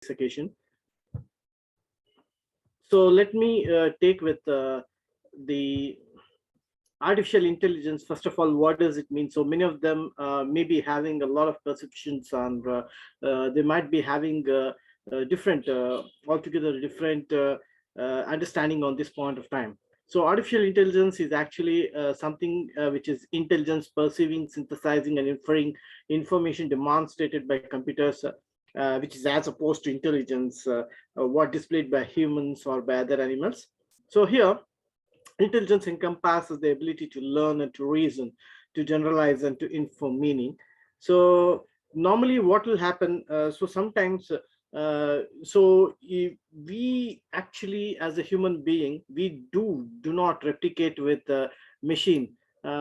occasion. So let me take with the artificial intelligence. First of all, what does it mean? So many of them may be having a lot of perceptions, and they might be having different, altogether different understanding on this point of time. So artificial intelligence is actually something which is intelligence perceiving, synthesizing, and inferring information demonstrated by computers, which is as opposed to intelligence what displayed by humans or by other animals. So here, intelligence encompasses the ability to learn and to reason, to generalize and to inform meaning. So normally what will happen, so sometimes, so if we actually as a human being, we do not replicate with the machine.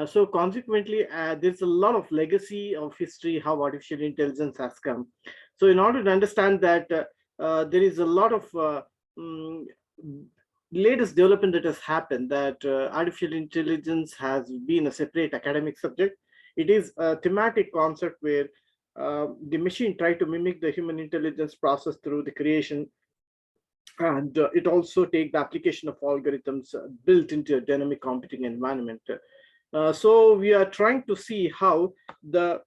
So consequently, there's a lot of legacy of history how artificial intelligence has come. So in order to understand that, there is a lot of mm, latest development that has happened, that artificial intelligence has been a separate academic subject. It is a thematic concept where the machine try to mimic the human intelligence process through the creation, and it also take the application of algorithms built into a dynamic computing environment. So we are trying to see how the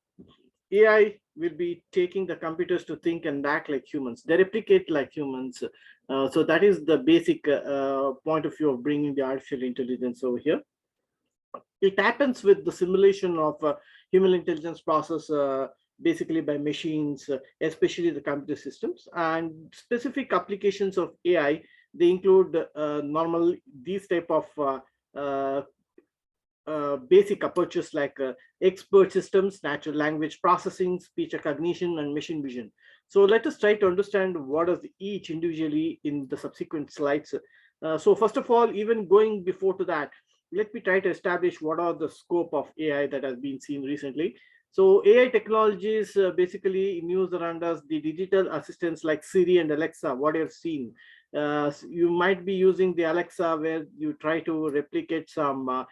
AI will be taking the computers to think and act like humans. They replicate like humans. So that is the basic point of view of bringing the artificial intelligence over here. It happens with the simulation of human intelligence process, basically by machines, especially the computer systems. And specific applications of AI, they include normal these type of uh, basic approaches like expert systems, natural language processing, speech recognition, and machine vision. So let us try to understand what is each individually in the subsequent slides. So first of all, even going before to that, let me try to establish what are the scope of AI that has been seen recently. So AI technologies basically in use around us, the digital assistants like Siri and Alexa, what you have seen. You might be using the Alexa where you try to replicate some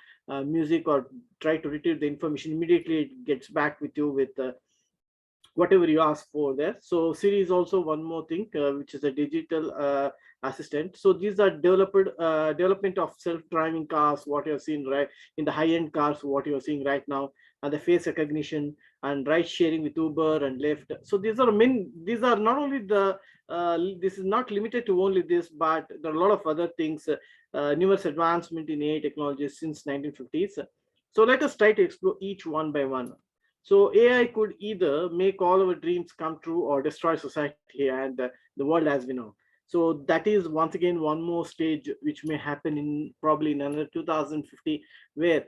music or try to retrieve the information. Immediately it gets back with you with whatever you ask for there. So Siri is also one more thing, which is a digital assistant. So these are development of self-driving cars, what you're seeing right in the high-end cars, what you're seeing right now, and the face recognition and ride sharing with Uber and Lyft. So these are not only the this is not limited to only this, but there are a lot of other things, numerous advancement in AI technologies since 1950s. So let us try to explore each one by one. So AI could either make all our dreams come true or destroy society and the world as we know. So that is once again one more stage which may happen in probably in another 2050, where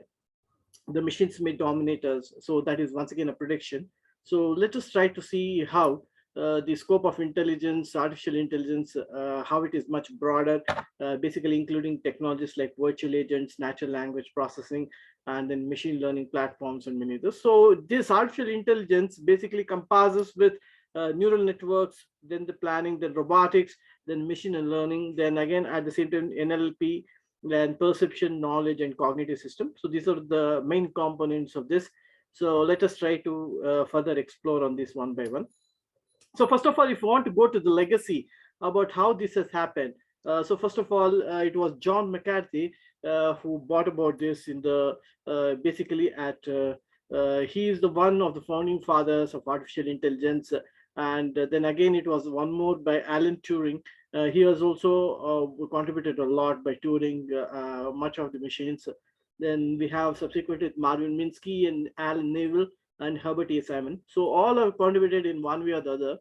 the machines may dominate us. So that is once again a prediction. So let us try to see how the scope of intelligence, artificial intelligence, how it is much broader, basically including technologies like virtual agents, natural language processing, and then machine learning platforms and many others. So this artificial intelligence basically compasses with neural networks, then the planning, then robotics, then machine and learning, then again at the same time NLP, then perception, knowledge, and cognitive system. So these are the main components of this. So let us try to further explore on this one by one. So first of all, if you want to go to the legacy about how this has happened, so first of all, it was John McCarthy who brought about this in the basically at he is the one of the founding fathers of artificial intelligence. And then again, it was one more by Alan Turing. He has also contributed a lot by Turing much of the machines. Then we have subsequently Marvin Minsky and Alan Neville and Herbert A. Simon. So all have contributed in one way or the other.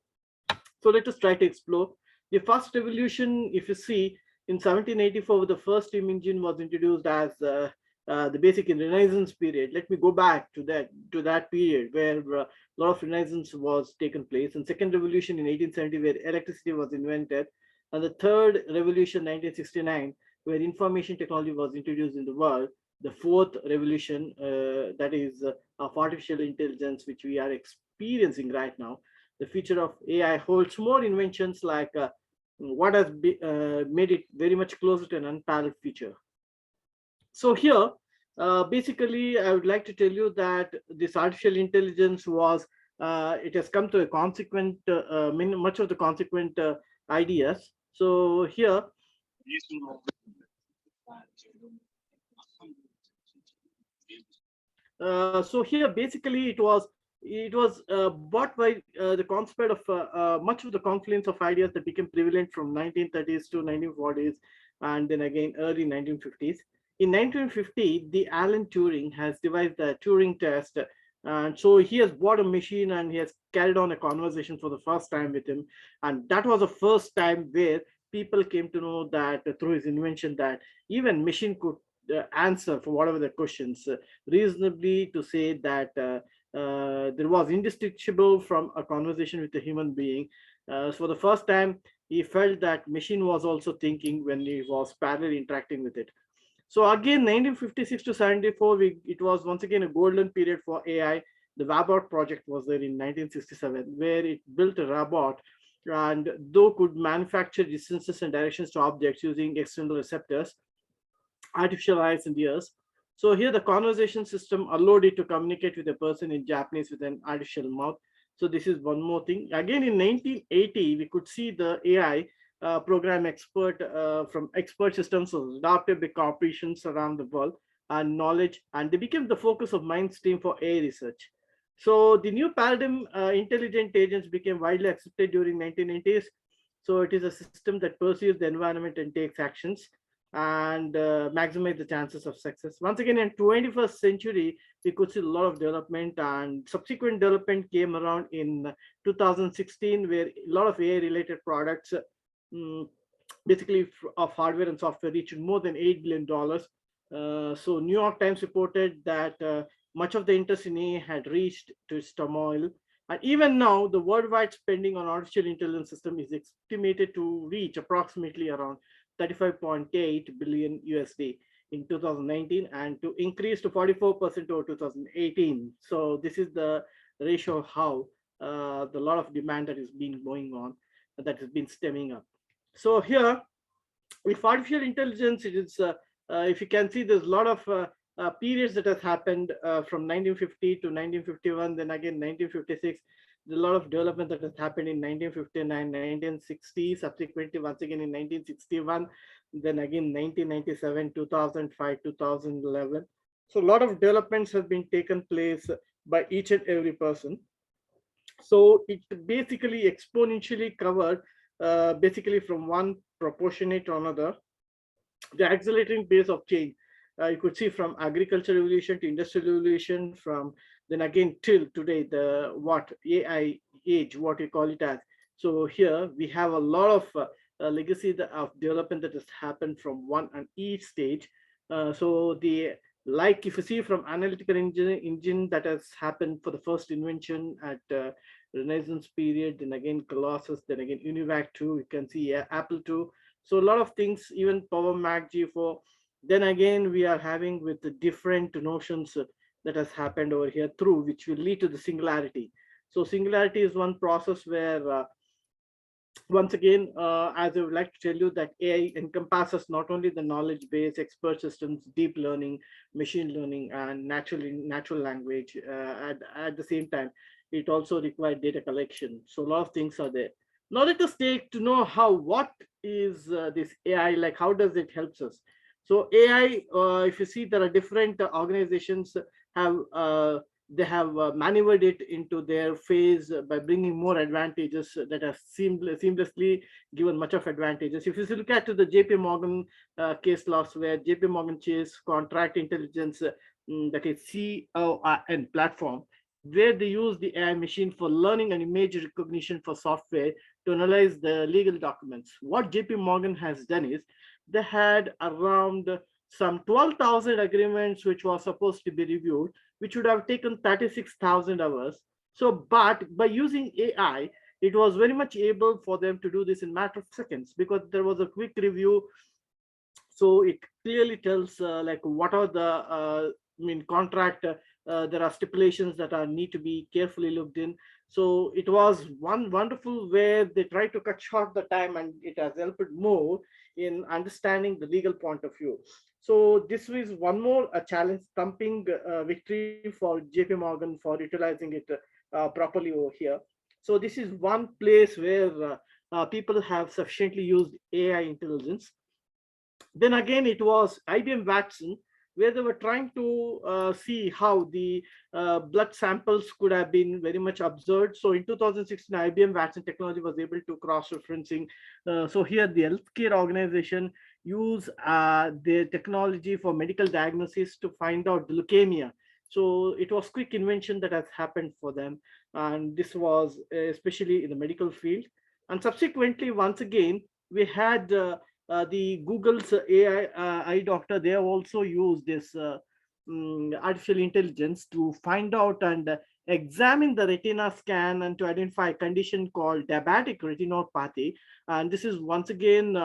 So let us try to explore. The first revolution, if you see, in 1784, the first steam engine was introduced as the basic in Renaissance period. Let me go back to that period where a lot of Renaissance was taken place. And second revolution in 1870, where electricity was invented. And the third revolution, 1969, where information technology was introduced in the world. The fourth revolution, that is of artificial intelligence, which we are experiencing right now. The future of AI holds more inventions like what has made it very much closer to an unparalleled future. So here, basically, I would like to tell you that this artificial intelligence was it has come to a consequent, much of the consequent ideas. So here, so here basically it was bought by the concept of much of the confluence of ideas that became prevalent from 1930s to 1940s, and then again early 1950s. In 1950, the Alan Turing has devised the Turing test, and so he has bought a machine and he has carried on a conversation for the first time with him, and that was the first time where people came to know that through his invention that even machine could answer for whatever the questions reasonably, to say that there was indistinguishable from a conversation with a human being. So for the first time, he felt that machine was also thinking when he was parallel interacting with it. So again, 1956 to 74, it was once again a golden period for AI. The Wabot project was there in 1967, where it built a robot and though could manufacture distances and directions to objects using external receptors, artificial eyes and ears. So here the conversation system allowed it to communicate with a person in Japanese with an artificial mouth. So this is one more thing. Again, in 1980, we could see the AI program expert from expert systems was adopted by corporations around the world and knowledge, and they became the focus of mainstream for AI research. So the new paradigm, intelligent agents, became widely accepted during 1980s. So it is a system that perceives the environment and takes actions and maximize the chances of success. Once again, in 21st century, we could see a lot of development, and subsequent development came around in 2016, where a lot of AI related products, mm, basically of hardware and software, reached more than $8 billion. So New York Times reported that much of the interest in AI had reached to its turmoil. And even now, the worldwide spending on artificial intelligence system is estimated to reach approximately around 35.8 billion USD in 2019, and to increase to 44% over 2018. So this is the ratio of how the lot of demand that has been going on, that has been stemming up. So here, with artificial intelligence, it is if you can see, there's a lot of periods that has happened from 1950 to 1951, then again 1956. There's a lot of development that has happened in 1959, 1960, subsequently once again in 1961, then again 1997, 2005, 2011. So a lot of developments have been taken place by each and every person. So it basically exponentially covered, basically from one proportionate to another, the accelerating pace of change. You could see from agricultural revolution to industrial revolution, from then again till today, the what AI age, what you call it as. So here we have a lot of legacy of development that has happened from one and each stage. So the, like if you see from analytical engine that has happened for the first invention at Renaissance period, then again Colossus, then again UNIVAC 2, you can see Apple 2. So a lot of things, even Power Mac G4. Then again, we are having with the different notions that has happened over here through, which will lead to the singularity. So singularity is one process where once again, as I would like to tell you, that AI encompasses not only the knowledge base, expert systems, deep learning, machine learning, and natural language. At the same time, it also requires data collection. So a lot of things are there. Now let us take to know how, what is this AI, like how does it helps us. So AI, if you see, there are different organizations have they have maneuvered it into their phase by bringing more advantages that have seamlessly given much of advantages. If you look at the JP Morgan case laws, where JP Morgan Chase contract intelligence, that is CORN platform, where they use the AI machine for learning and image recognition for software to analyze the legal documents. What JP Morgan has done is they had around some 12,000 agreements which was supposed to be reviewed, which would have taken 36,000 hours. So, but by using AI, it was very much able for them to do this in matter of seconds, because there was a quick review. So it clearly tells like what are the contract. There are stipulations that are need to be carefully looked in. So it was one wonderful where they try to cut short the time, and it has helped more in understanding the legal point of view. So this was one more a challenge thumping victory for JP Morgan for utilizing it properly over here. So this is one place where people have sufficiently used AI intelligence. Then again, it was IBM Watson, where they were trying to see how the blood samples could have been very much observed. So in 2016, IBM Watson technology was able to cross-referencing. So here, the healthcare organization use their technology for medical diagnosis to find out the leukemia. So it was quick invention that has happened for them, and this was especially in the medical field. And subsequently, once again, we had the Google's AI eye doctor. They have also used this artificial intelligence to find out and examine the retina scan and to identify a condition called diabetic retinopathy. And this is once again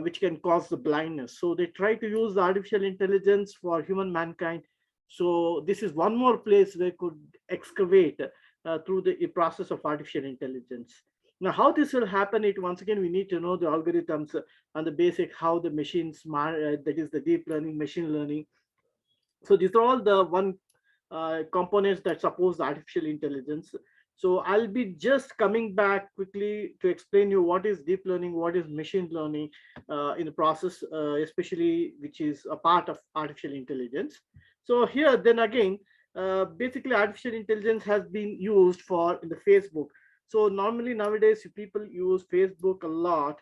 which can cause the blindness. So they try to use the artificial intelligence for human mankind. So this is one more place where could excavate through the process of artificial intelligence. Now, how this will happen, it once again we need to know the algorithms and the basic how the machines that is the deep learning, machine learning. So these are all the one components that suppose the artificial intelligence. So I'll be just coming back quickly to explain you what is deep learning, what is machine learning in the process, especially which is a part of artificial intelligence. So here, then again, basically artificial intelligence has been used for in the Facebook. So normally nowadays people use Facebook a lot.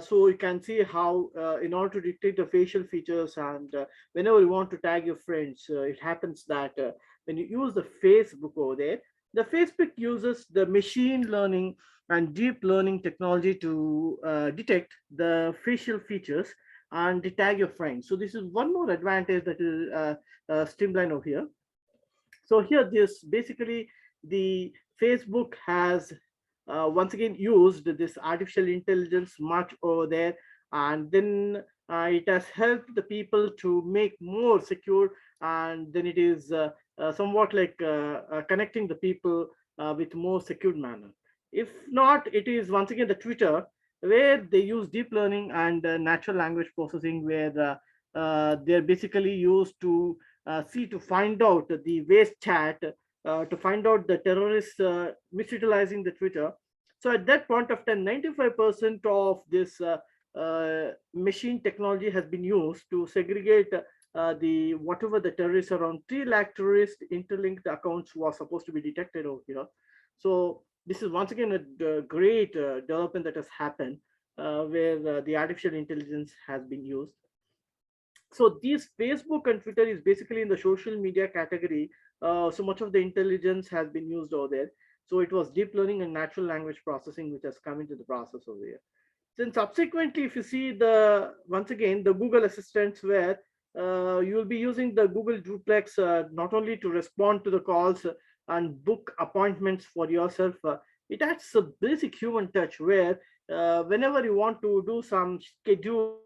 So you can see how in order to detect the facial features and whenever you want to tag your friends, it happens that when you use the Facebook over there, the Facebook uses the machine learning and deep learning technology to detect the facial features and tag your friends. So this is one more advantage that is streamlined over here. So here, this basically the Facebook has once again used this artificial intelligence much over there, and then it has helped the people to make more secure, and then it is somewhat like connecting the people with more secure manner. If not, it is once again the Twitter, where they use deep learning and natural language processing, where they're basically used to see to find out the waste chat, to find out the terrorists misutilizing the Twitter. So at that point of time, 95% of this machine technology has been used to segregate the whatever the terrorists, around 3 lakh terrorist interlinked accounts was supposed to be detected over here. So this is once again a great development that has happened where the artificial intelligence has been used. So these Facebook and Twitter is basically in the social media category. So much of the intelligence has been used over there. So it was deep learning and natural language processing which has come into the process over here. Then subsequently, if you see the once again the Google assistants, where you will be using the Google Duplex not only to respond to the calls and book appointments for yourself. It adds a basic human touch where whenever you want to do some schedule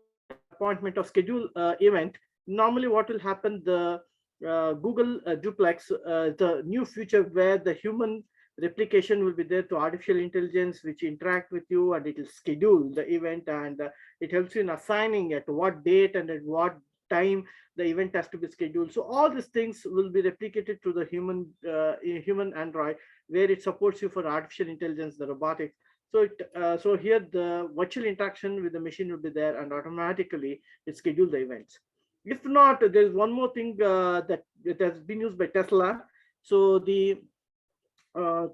appointment or schedule event, normally what will happen, the Google Duplex, the new feature where the human replication will be there to artificial intelligence which interact with you, and it will schedule the event, and it helps you in assigning at what date and at what time the event has to be scheduled. So all these things will be replicated to the human Android, where it supports you for artificial intelligence, the robotics. So here the virtual interaction with the machine will be there, and automatically it schedule the events. If not, there's one more thing that it has been used by Tesla. So the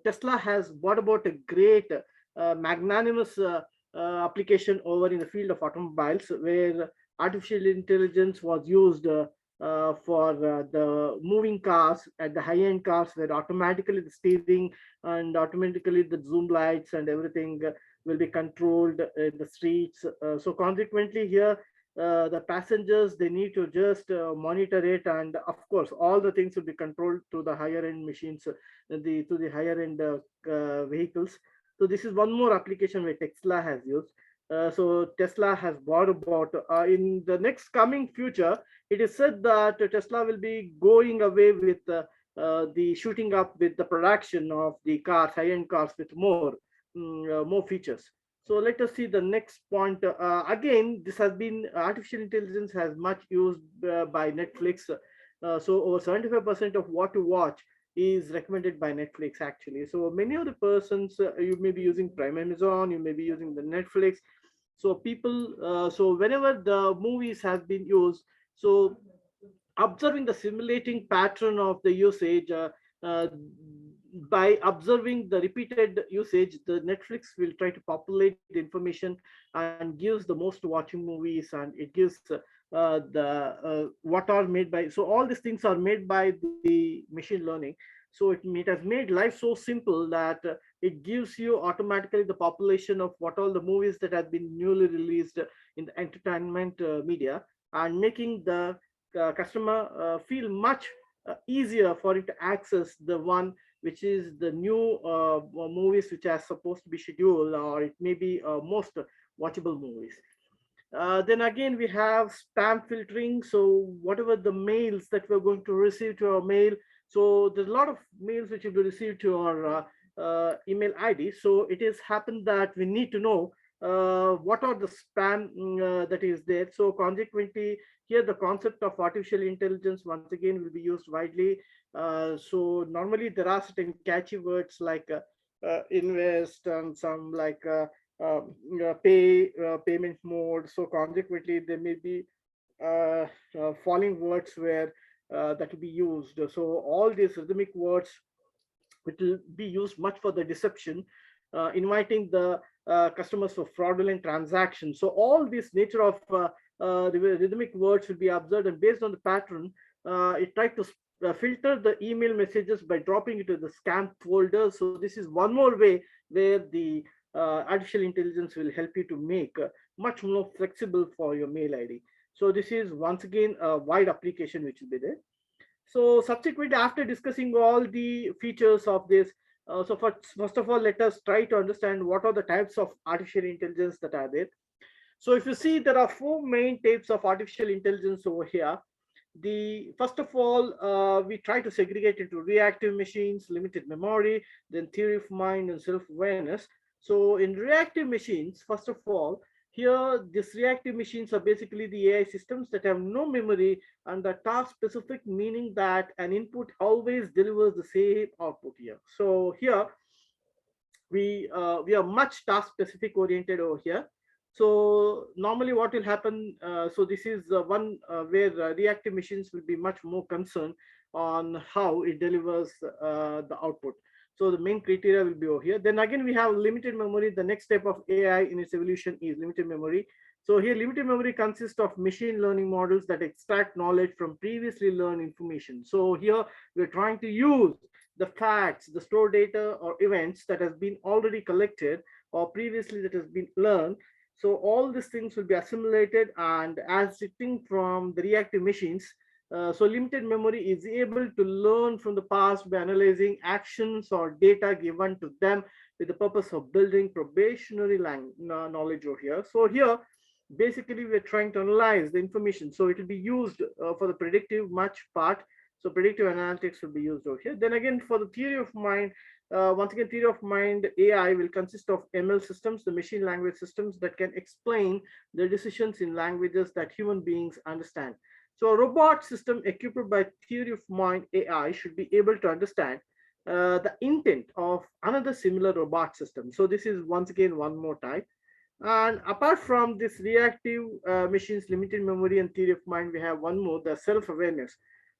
Tesla has brought about a great magnanimous application over in the field of automobiles, where artificial intelligence was used for the moving cars at the high-end cars, where automatically the steering and automatically the zoom lights and everything will be controlled in the streets. So consequently here, the passengers, they need to just monitor it, and of course all the things will be controlled to the higher end machines, to the higher end vehicles. So this is one more application where Tesla has used. So Tesla has brought about in the next coming future, it is said that Tesla will be going away with the shooting up with the production of the cars, high-end cars, with more features. So let us see the next point. Again, this has been artificial intelligence has much used by Netflix. So over 75% of what you watch is recommended by Netflix actually. So many of the persons, you may be using Prime Amazon, you may be using the Netflix. So people, so whenever the movies have been used, so observing the simulating pattern of the usage, uh, by observing the repeated usage, the Netflix will try to populate the information and gives the most watching movies, and it gives the what are made by. So all these things are made by the machine learning. So it has made life so simple that it gives you automatically the population of what all the movies that have been newly released in the entertainment media, and making the customer feel much easier for it to access the one which is the new movies which are supposed to be scheduled, or it may be most watchable movies. Then again, we have spam filtering. So whatever the mails that we're going to receive to our mail, so there's a lot of mails which will be received to our email ID. So it has happened that we need to know what are the spam that is there. So consequently, here the concept of artificial intelligence once again will be used widely. So normally there are certain catchy words like invest and some like payment mode. So consequently, there may be falling words where that will be used. So all these rhythmic words, which will be used much for the deception, inviting the customers for fraudulent transactions. So all this nature of rhythmic words will be observed, and based on the pattern, it tried to filter the email messages by dropping it to the scam folder. So this is one more way where the artificial intelligence will help you to make much more flexible for your mail ID. So this is once again a wide application which will be there. So subsequently, after discussing all the features of this, first of all, let us try to understand what are the types of artificial intelligence that are there. So if you see, there are four main types of artificial intelligence over here. The first of all, we try to segregate into reactive machines, limited memory, then theory of mind, and self-awareness. So in reactive machines, first of all, here these reactive machines are basically the AI systems that have no memory and are task specific, meaning that an input always delivers the same output here. So here we are much task specific oriented over here. So normally what will happen, so this is one where reactive machines will be much more concerned on how it delivers the output. So the main criteria will be over here. Then again, we have limited memory. The next step of AI in its evolution is limited memory. So here limited memory consists of machine learning models that extract knowledge from previously learned information. So here we're trying to use the facts, the stored data or events that has been already collected or previously that has been learned. So all these things will be assimilated, and as distinct from the reactive machines, so limited memory is able to learn from the past by analyzing actions or data given to them with the purpose of building probationary knowledge over here. So here, basically, we're trying to analyze the information. So it will be used for the predictive much part. So predictive analytics will be used over here. Then again, for the theory of mind, once again, theory of mind AI will consist of ML systems, the machine language systems that can explain the decisions in languages that human beings understand. So a robot system equipped by theory of mind AI should be able to understand the intent of another similar robot system. So this is once again one more type. And apart from this reactive machines, limited memory, and theory of mind, we have one more, the self-awareness.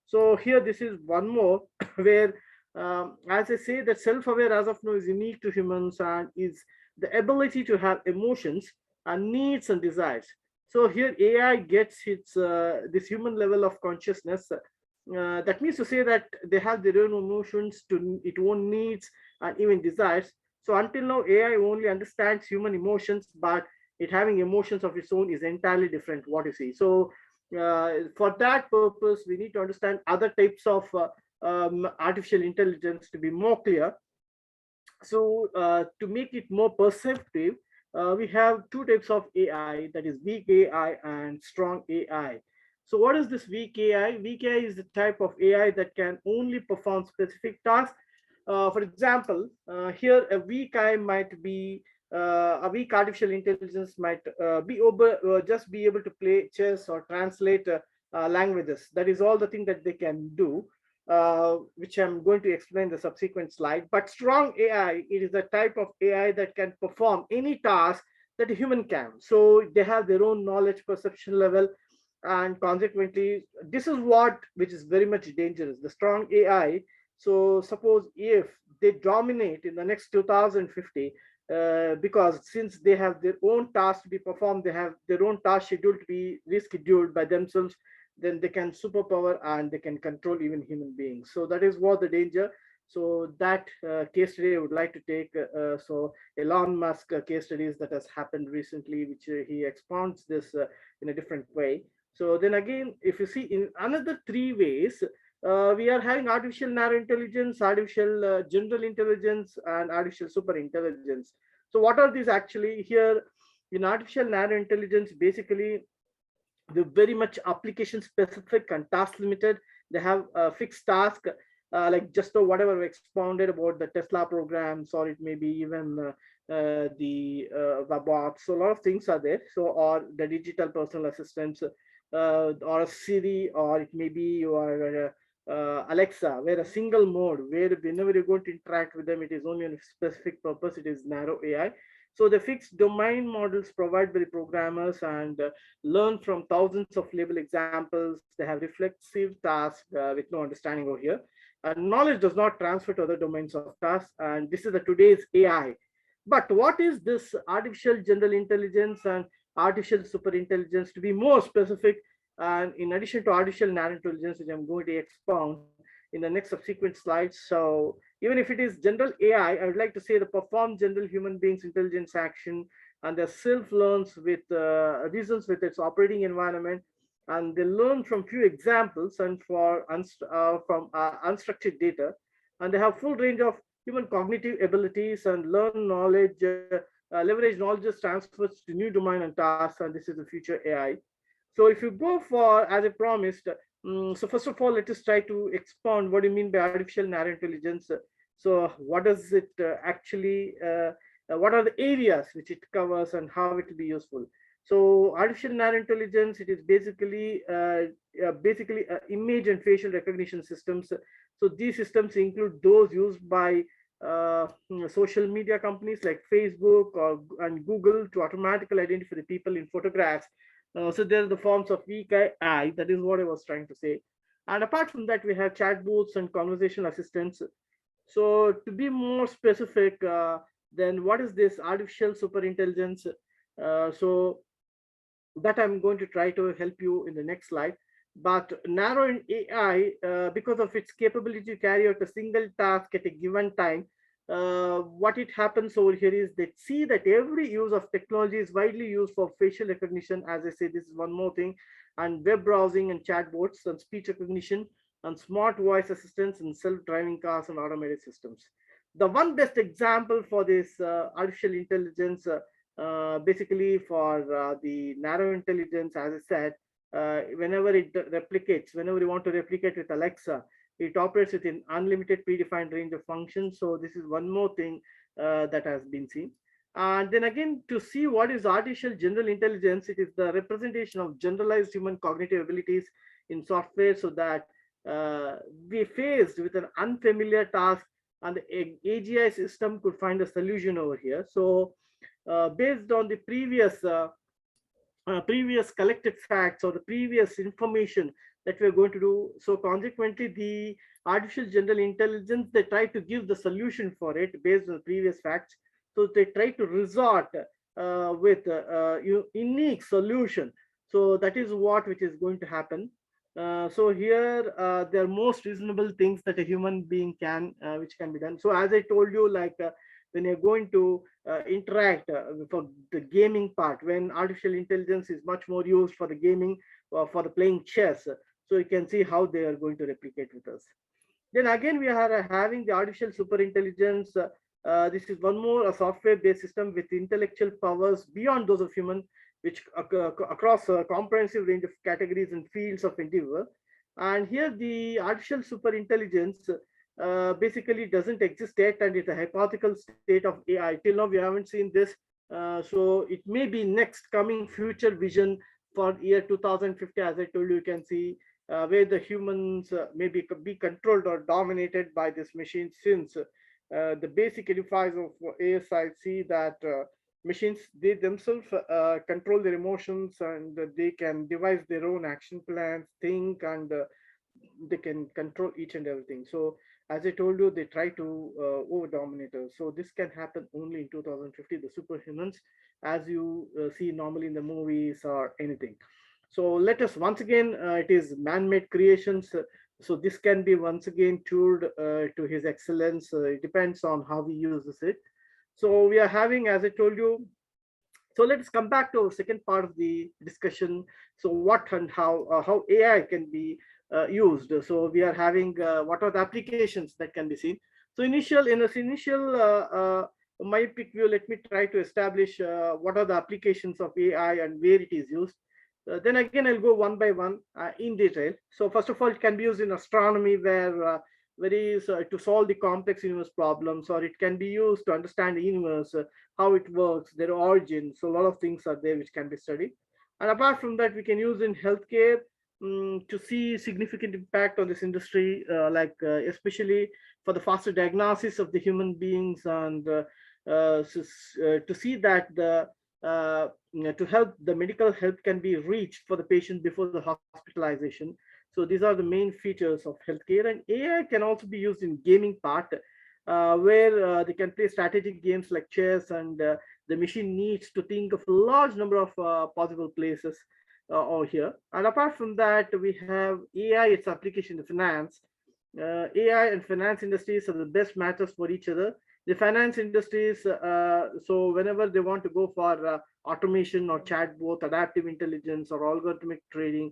So here, this is one more where, as I say, that self-aware as of now is unique to humans and is the ability to have emotions and needs and desires. So here, AI gets its this human level of consciousness. That means to say that they have their own emotions, to its own needs and even desires. So until now, AI only understands human emotions, but it having emotions of its own is entirely different. What you see. So for that purpose, we need to understand other types of artificial intelligence to be more clear. So to make it more perceptive, we have two types of AI, that is weak AI and strong AI. So what is this weak AI? Weak AI is the type of AI that can only perform specific tasks. For example, here a weak AI might be a weak artificial intelligence might be able just be able to play chess or translate languages. That is all the thing that they can do. which I'm going to explain the subsequent slide. But strong AI, it is a type of AI that can perform any task that a human can. So they have their own knowledge perception level, and consequently, this is what which is very much dangerous. The strong AI. So suppose if they dominate in the next 2050, because since they have their own tasks to be performed, they have their own task schedule to be rescheduled by themselves, then they can superpower and they can control even human beings. So that is what the danger. So that case study I would like to take. So Elon Musk case studies that has happened recently, which he expounds this in a different way. So then again, if you see in another three ways, we are having artificial narrow intelligence, artificial general intelligence, and artificial super intelligence. So what are these actually? Here in artificial narrow intelligence, basically they're very much application specific and task limited. They have a fixed task, like just whatever we expounded about the Tesla programs, or it may be even the bots. So a lot of things are there. So, or the digital personal assistants, or a Siri, or it may be your Alexa, where a single mode, where whenever you're going to interact with them, it is only on a specific purpose. It is narrow AI. So the fixed domain models provided by the programmers and learn from thousands of label examples. They have reflexive tasks with no understanding over here. And knowledge does not transfer to other domains of tasks. And this is the today's AI. But what is this artificial general intelligence and artificial super intelligence? To be more specific, and in addition to artificial narrow intelligence, which I'm going to expound in the next subsequent slides. So even if it is general AI, I would like to say the perform general human beings intelligence action, and the self learns with reasons with its operating environment, and they learn from few examples and from unstructured data, and they have full range of human cognitive abilities and learn knowledge, leverage knowledge transfers to new domain and tasks, and this is the future AI. So if you go for, as I promised, so first of all, let us try to expound what do you mean by artificial narrow intelligence. So what does it what are the areas which it covers and how it will be useful? So artificial narrow intelligence, it is basically image and facial recognition systems. So these systems include those used by social media companies like Facebook and Google to automatically identify the people in photographs. So there's the forms of weak AI. That is what I was trying to say. And apart from that, we have chatbots and conversational assistants. So to be more specific, then what is this artificial super intelligence? So that I'm going to try to help you in the next slide. But narrow in AI, because of its capability to carry out a single task at a given time, what it happens over here is they see that every use of technology is widely used for facial recognition. As I say, this is one more thing, and web browsing and chatbots and speech recognition and smart voice assistants and self-driving cars and automated systems. The one best example for this artificial intelligence, basically for the narrow intelligence, as I said, whenever it replicates, whenever you want to replicate with Alexa, it operates with an unlimited predefined range of functions. So this is one more thing that has been seen. And then again, to see what is artificial general intelligence, it is the representation of generalized human cognitive abilities in software, so that we faced with an unfamiliar task and the AGI system could find a solution over here. So based on the previous collected facts or the previous information that we're going to do. So consequently, the artificial general intelligence, they try to give the solution for it based on the previous facts. So they try to resort with unique solution. So that is what which is going to happen. So here, there are most reasonable things that a human being can, which can be done. So as I told you, like when you're going to interact for the gaming part, when artificial intelligence is much more used for the gaming or for the playing chess, so you can see how they are going to replicate with us. Then again, we are having the artificial super intelligence. This is one more a software-based system with intellectual powers beyond those of human, which across a comprehensive range of categories and fields of endeavor. And here, the artificial super intelligence basically doesn't exist yet, and it's a hypothetical state of AI. Till now, we haven't seen this. So it may be next coming future vision for year 2050. As I told you, you can see where the humans maybe be controlled or dominated by this machine, since the basic edifice of ASI see that machines, they themselves control their emotions, and they can devise their own action plans, think, and they can control each and everything. So as I told you, they try to over dominate us. So this can happen only in 2050, the superhumans, as you see normally in the movies or anything. So let us once again, it is man-made creations. So this can be once again tuned to his excellence. It depends on how we use it. So we are having, as I told you, so let's come back to our second part of the discussion. So what and how AI can be used. So we are having what are the applications that can be seen. So in this initial my pick view, let me try to establish what are the applications of AI and where it is used. Then again, I'll go one by one in detail. So first of all, it can be used in astronomy, where it is to solve the complex universe problems, or it can be used to understand the universe, how it works, their origin. So a lot of things are there which can be studied. And apart from that, we can use in healthcare to see significant impact on this industry, especially for the faster diagnosis of the human beings, and to see that to help the medical help can be reached for the patient before the hospitalization. So these are the main features of healthcare. And AI can also be used in gaming part, where they can play strategic games like chess, and the machine needs to think of a large number of possible places over here. And apart from that, we have AI, its application in finance. AI and finance industries are the best matches for each other. The finance industries, so whenever they want to go for automation or chatbot, adaptive intelligence, or algorithmic trading,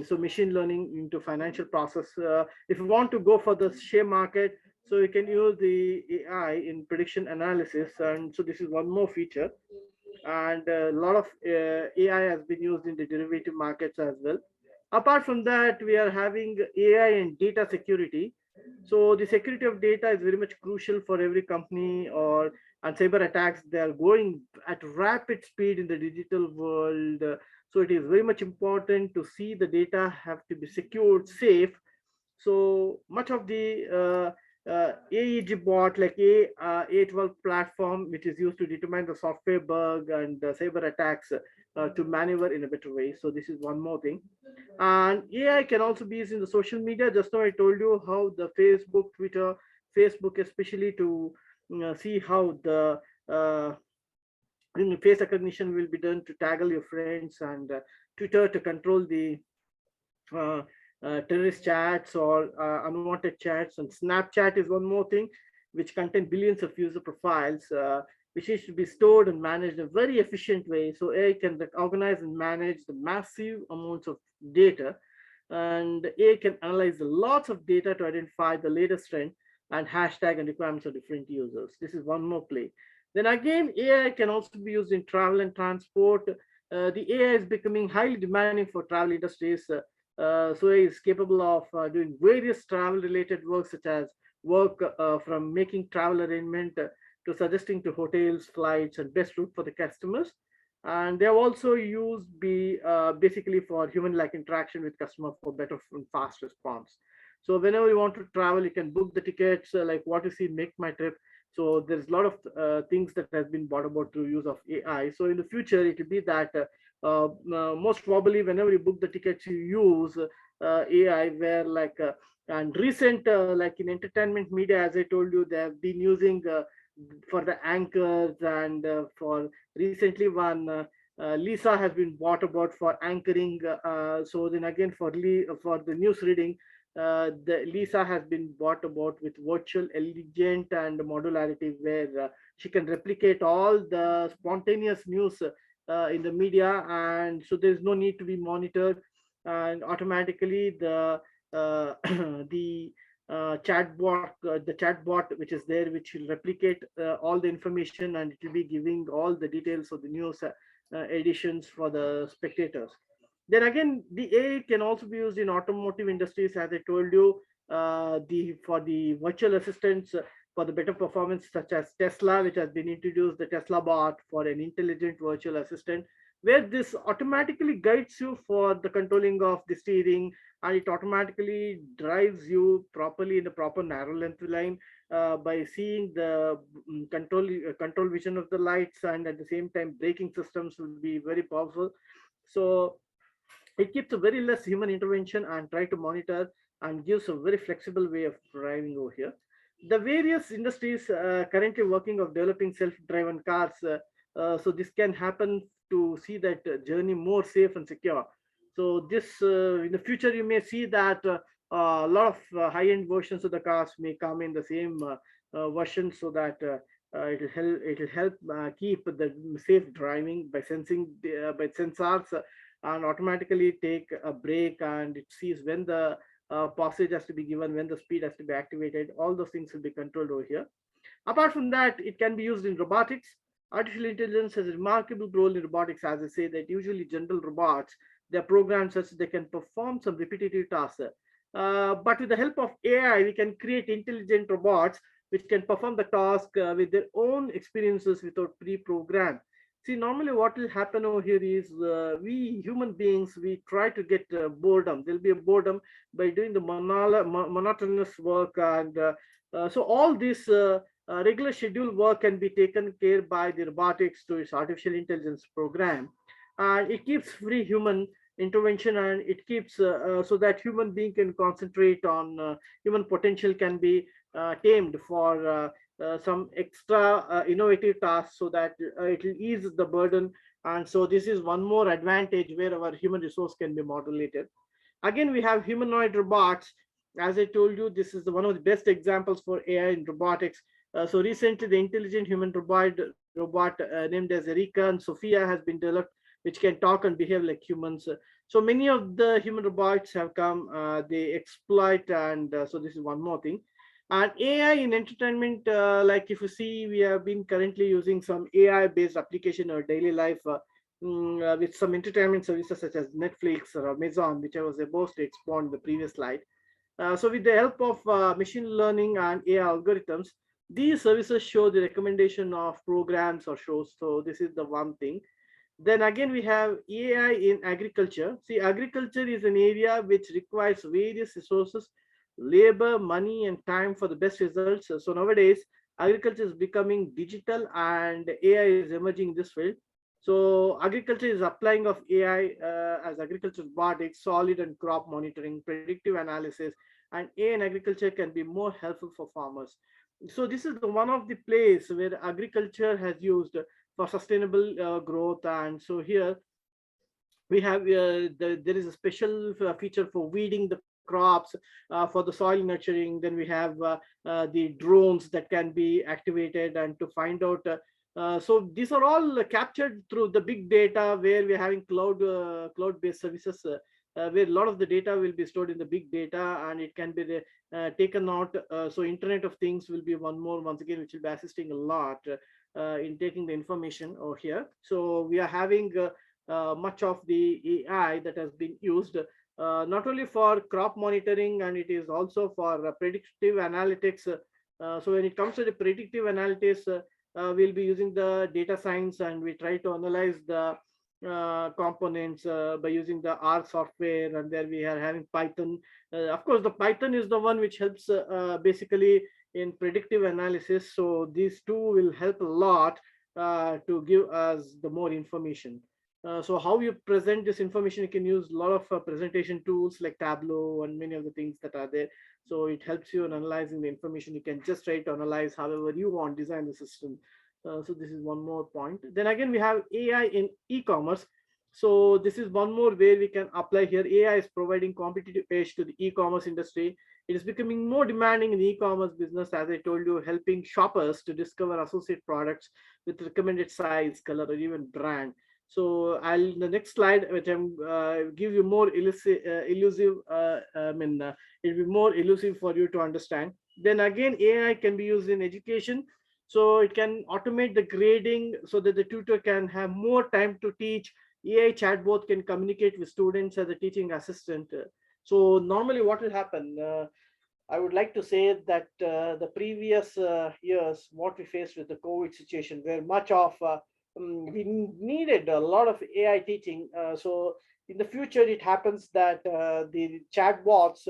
so machine learning into financial process. If you want to go for the share market, so you can use the AI in prediction analysis. And so this is one more feature. And a lot of AI has been used in the derivative markets as well. Apart from that, we are having AI and data security. So the security of data is very much crucial for every company, or and cyber attacks, they are going at rapid speed in the digital world. So it is very much important to see the data have to be secured, safe. So much of the AEG bot, like A12 platform, which is used to determine the software bug and cyber attacks to maneuver in a better way. So this is one more thing. And AI can also be used in the social media. Just now I told you how the Facebook, Twitter, Facebook, especially to see how the face recognition will be done to taggle your friends, and Twitter to control the uh, terrorist chats or unwanted chats. And Snapchat is one more thing, which contain billions of user profiles, which is to be stored and managed in a very efficient way. So AI can organize and manage the massive amounts of data, and AI can analyze lots of data to identify the latest trend and hashtag and requirements of different users. This is one more play. Then again, AI can also be used in travel and transport. The AI is becoming highly demanding for travel industries. So it is capable of doing various travel related work, such as work from making travel arrangement to suggesting to hotels, flights, and best route for the customers. And they have also used basically for human like interaction with customer for better and fast response. So whenever you want to travel, you can book the tickets, like what you see, make my trip. So there's a lot of things that has been brought about through use of AI. So in the future, it will be that most probably whenever you book the tickets, you use AI, where and recent like in entertainment media, as I told you, they have been using for the anchors, and for recently one Lisa has been bought about for anchoring. So then again for the news reading, the Lisa has been bought about with virtual elegant and modularity, where she can replicate all the spontaneous news in the media, and so there's no need to be monitored, and automatically the the chatbot which is there, which will replicate all the information, and it will be giving all the details of the news editions for the spectators. Then again, the AI can also be used in automotive industries, as I told you, the for the virtual assistants for the better performance, such as Tesla, which has been introduced, the Tesla bot for an intelligent virtual assistant. where this automatically guides you for the controlling of the steering, and it automatically drives you properly in the proper narrow length line by seeing the control vision of the lights, and at the same time braking systems will be very powerful. So it keeps a very less human intervention and try to monitor and gives a very flexible way of driving over here. The various industries currently working of developing self-driven cars, so this can happen to see that journey more safe and secure. So this in the future you may see that a lot of high-end versions of the cars may come in the same version, so that it'll help keep the safe driving by sensing by sensors, and automatically take a break, and it sees when the passage has to be given, when the speed has to be activated. All those things will be controlled over here. Apart from that, it can be used in robotics. Artificial intelligence has a remarkable role in robotics. As I say, that usually general robots, they're programmed such that they can perform some repetitive tasks. But with the help of AI, we can create intelligent robots which can perform the task with their own experiences without pre-programmed. See, normally what will happen over here is we human beings, we try to get boredom. There'll be a boredom by doing the monotonous work, and so all this regular schedule work can be taken care by the robotics to its artificial intelligence program, and it keeps free human intervention, and it keeps so that human being can concentrate on human potential can be tamed for some extra innovative tasks, so that it will ease the burden. And so this is one more advantage where our human resource can be modulated. Again, we have humanoid robots. As I told you, this is one of the best examples for AI in robotics. So recently, the intelligent human robot named as Erika and Sophia has been developed, which can talk and behave like humans. So many of the human robots have come, they exploit, and so this is one more thing. And AI in entertainment, like if you see, we have been currently using some AI-based application in our daily life. With some entertainment services such as Netflix or Amazon, which I was supposed to explain in the previous slide. So with the help of machine learning and AI algorithms, these services show the recommendation of programs or shows. So this is the one thing. Then again, we have AI in agriculture. See, agriculture is an area which requires various resources, labor, money, and time for the best results. So nowadays, agriculture is becoming digital, and AI is emerging in this field. So agriculture is applying of AI as agriculture robotics, solid and crop monitoring, predictive analysis, and AI in agriculture can be more helpful for farmers. So this is the one of the place where agriculture has used for sustainable growth. And so here we have there is a special feature for weeding the crops, for the soil nurturing. Then we have the drones that can be activated and to find out. So these are all captured through the big data, where we're having cloud-based services, where a lot of the data will be stored in the big data, and it can be taken out. So Internet of Things will be one more, once again, which will be assisting a lot in taking the information over here. So we are having much of the AI that has been used not only for crop monitoring, and it is also for predictive analytics. So when it comes to the predictive analytics, we'll be using the data science, and we try to analyze the components by using the R software, and there we are having Python. Of course, the Python is the one which helps basically in predictive analysis. So these two will help a lot to give us the more information. So how you present this information, you can use a lot of presentation tools like Tableau and many of the things that are there. So it helps you in analyzing the information. You can just try to analyze however you want, design the system. So this is one more point. Then again, we have AI in e-commerce. So this is one more way we can apply here. AI is providing competitive edge to the e-commerce industry. It is becoming more demanding in the e-commerce business, as I told you, helping shoppers to discover associate products with recommended size, color, or even brand. So I'll the next slide, which I'm give you more elusive. It'll be more elusive for you to understand. Then again, AI can be used in education. So it can automate the grading so that the tutor can have more time to teach. AI chatbot can communicate with students as a teaching assistant. So normally what will happen, I would like to say that the previous years, what we faced with the COVID situation, where much of we needed a lot of AI teaching. So in the future, it happens that the chatbots,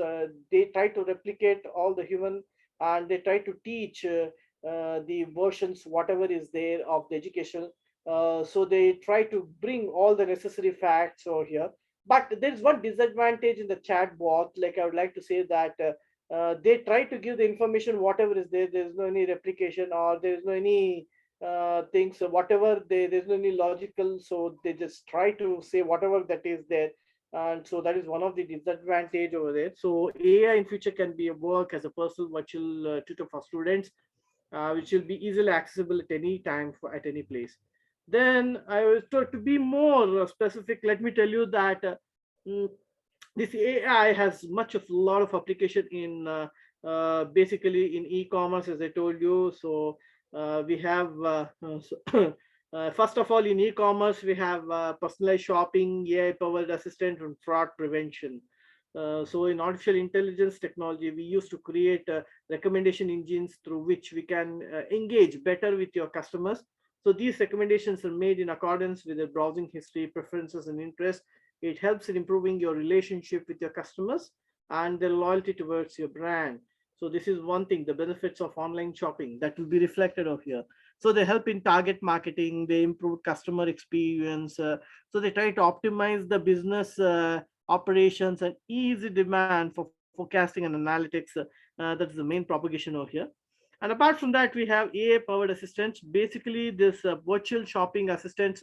they try to replicate all the human, and they try to teach the versions, whatever is there of the education. So they try to bring all the necessary facts over here. But there is one disadvantage in the chatbot. Like I would like to say that they try to give the information whatever is there. There is no any replication, or there is no any things, so whatever there's no any logical, so they just try to say whatever that is there. And so that is one of the disadvantage over there. So AI in future can be a work as a personal virtual tutor for students, which will be easily accessible at any time for at any place. Then I was to be more specific, let me tell you that mm, this AI has much of a lot of application in basically in e-commerce, as I told you. So we have first of all, in e-commerce we have personalized shopping, AI-powered assistant, and fraud prevention. So in artificial intelligence technology, we used to create recommendation engines through which we can engage better with your customers. So these recommendations are made in accordance with their browsing history, preferences, and interests. It helps in improving your relationship with your customers and their loyalty towards your brand. So this is one thing, the benefits of online shopping that will be reflected over here. So they help in target marketing, they improve customer experience. So they try to optimize the business operations and easy demand for forecasting and analytics. That's the main propagation over here. And apart from that, we have AI powered assistants. Basically, this virtual shopping assistants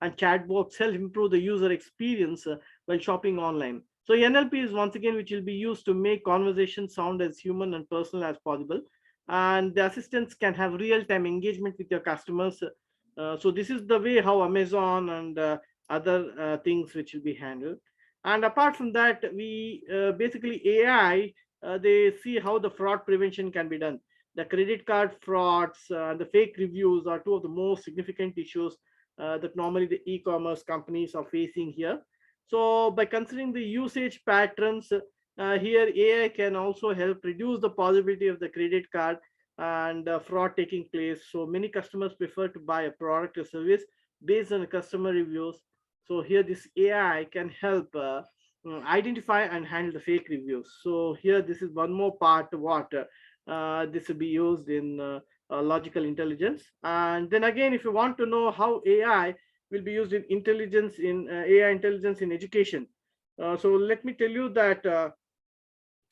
and chatbots help improve the user experience while shopping online. So NLP is once again which will be used to make conversation sound as human and personal as possible. And the assistants can have real-time engagement with your customers. So this is the way how Amazon and other things which will be handled. And apart from that, we basically AI, they see how the fraud prevention can be done. The credit card frauds, the fake reviews are two of the most significant issues that normally the e-commerce companies are facing here. So by considering the usage patterns, here AI can also help reduce the possibility of the credit card and fraud taking place. So many customers prefer to buy a product or service based on customer reviews. So here this AI can help identify and handle the fake reviews. So here this is one more part what this will be used in logical intelligence. And then again, if you want to know how AI will be used in intelligence in AI intelligence in education, so let me tell you that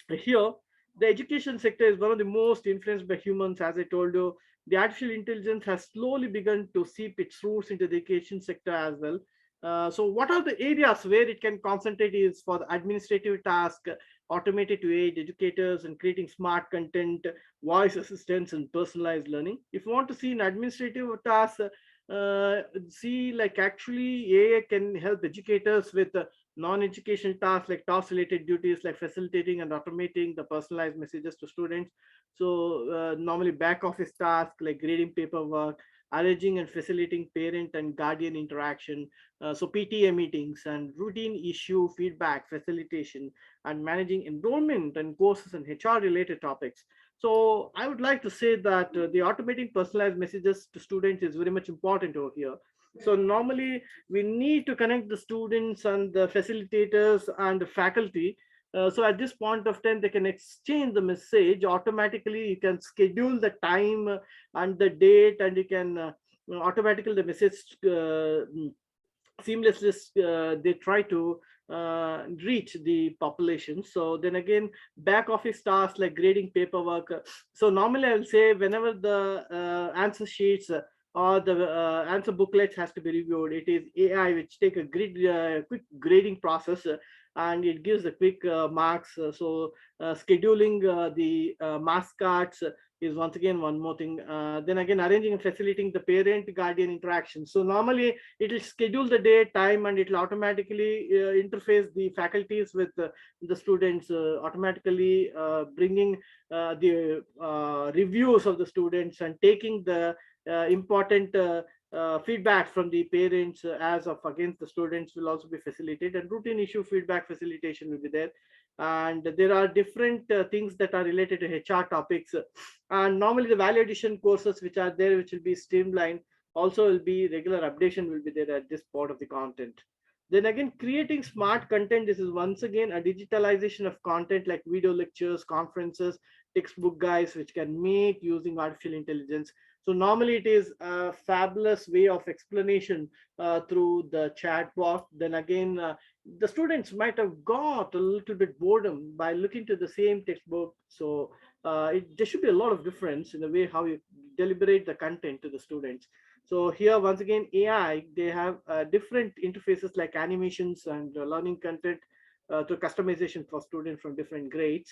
here the education sector is one of the most influenced by humans. As I told you, the artificial intelligence has slowly begun to seep its roots into the education sector as well. So what are the areas where it can concentrate is for the administrative task, automated to aid educators and creating smart content, voice assistants, and personalized learning. If you want to see an administrative task, see like actually AI can help educators with non-education tasks like task related duties like facilitating and automating the personalized messages to students. So normally back office tasks like grading paperwork, arranging and facilitating parent and guardian interaction, so PTA meetings and routine issue feedback facilitation, and managing enrollment and courses and HR related topics. So I would like to say that the automating personalized messages to students is very much important over here. So normally we need to connect the students and the facilitators and the faculty. So at this point of time, they can exchange the message automatically. You can schedule the time and the date, and you can automatically the message seamlessly they try to reach the population. So then again, back office tasks like grading paperwork. So normally I will say whenever the answer sheets or the answer booklets has to be reviewed, it is AI which take a quick grading process, and it gives the quick marks. So scheduling the marks cards is once again one more thing. Then again, arranging and facilitating the parent guardian interaction. So normally it will schedule the day, time, and it will automatically interface the faculties with the students, automatically bringing the reviews of the students and taking the important feedback from the parents as of against the students will also be facilitated, and routine issue feedback facilitation will be there. And there are different things that are related to HR topics, and normally the value addition courses which are there which will be streamlined. Also will be regular updation will be there at this part of the content. Then again, creating smart content. This is once again a digitalization of content like video lectures, conferences, textbook guides, which can make using artificial intelligence. So normally it is a fabulous way of explanation through the chat box. Then again, the students might have got a little bit boredom by looking to the same textbook. So there should be a lot of difference in the way how you deliberate the content to the students. So here, once again, AI, they have different interfaces like animations and learning content to customization for students from different grades.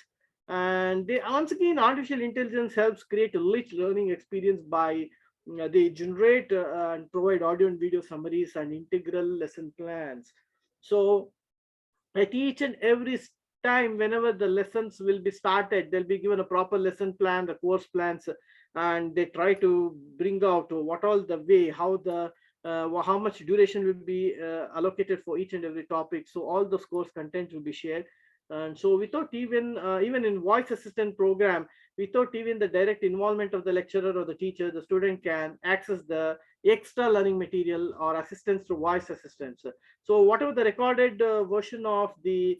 And they, once again, artificial intelligence helps create a rich learning experience by they generate and provide audio and video summaries and integral lesson plans. So at each and every time, whenever the lessons will be started, they'll be given a proper lesson plan, the course plans, and they try to bring out what all the way, how the how much duration will be allocated for each and every topic. So all those course content will be shared. And so without even in voice assistant program, without even the direct involvement of the lecturer or the teacher, the student can access the extra learning material or assistance through voice assistants. So whatever the recorded version of the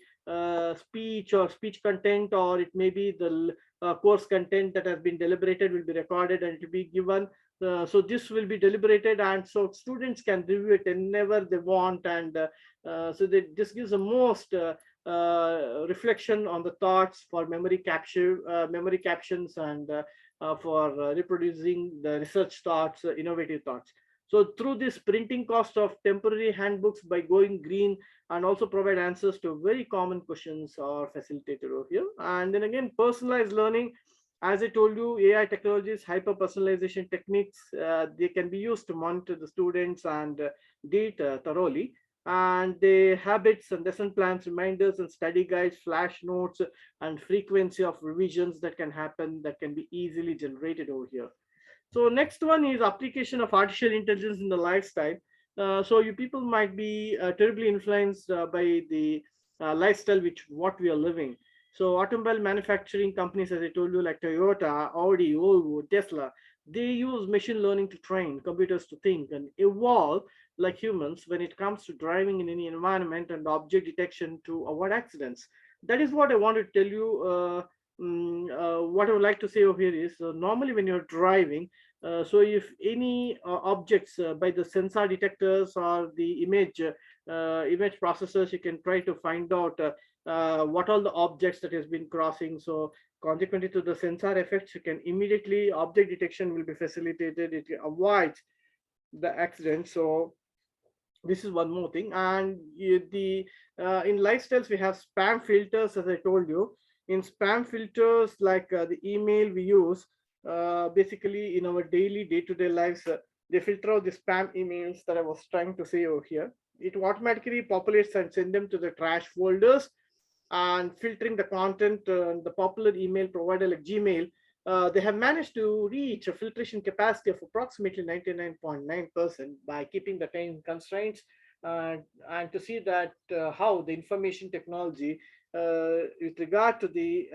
speech or speech content, or it may be the course content that has been deliberated, will be recorded and to be given. So this will be deliberated, and so students can review it whenever they want. And so this gives the most reflection on the thoughts for memory capture, memory captions, and for reproducing the research thoughts, innovative thoughts. So through this printing cost of temporary handbooks by going green, and also provide answers to very common questions are facilitated over here. And then again, personalized learning. As I told you, AI technologies, hyper personalization techniques, they can be used to monitor the students and data thoroughly. And the habits and lesson plans, reminders and study guides, flash notes, and frequency of revisions that can happen, that can be easily generated over here. So next one is application of artificial intelligence in the lifestyle. So you people might be terribly influenced by the lifestyle which what we are living. So automobile manufacturing companies, as I told you, like Toyota, Audi, Volvo, Tesla, they use machine learning to train computers to think and evolve like humans when it comes to driving in any environment and object detection to avoid accidents. That is what I want to tell you. What I would like to say over here is normally when you're driving, so if any objects by the sensor detectors or the image processors, you can try to find out what all the objects that has been crossing. So consequently to the sensor effects, you can immediately object detection will be facilitated. It avoids the accident. So this is one more thing. And the in lifestyles we have spam filters, as I told you. In spam filters, like the email we use, basically in our daily day-to-day lives, they filter out the spam emails that I was trying to say over here. It automatically populates and send them to the trash folders, and filtering the content. The popular email provider like Gmail, they have managed to reach a filtration capacity of approximately 99.9% by keeping the time constraints, and to see that how the information technology with regard to the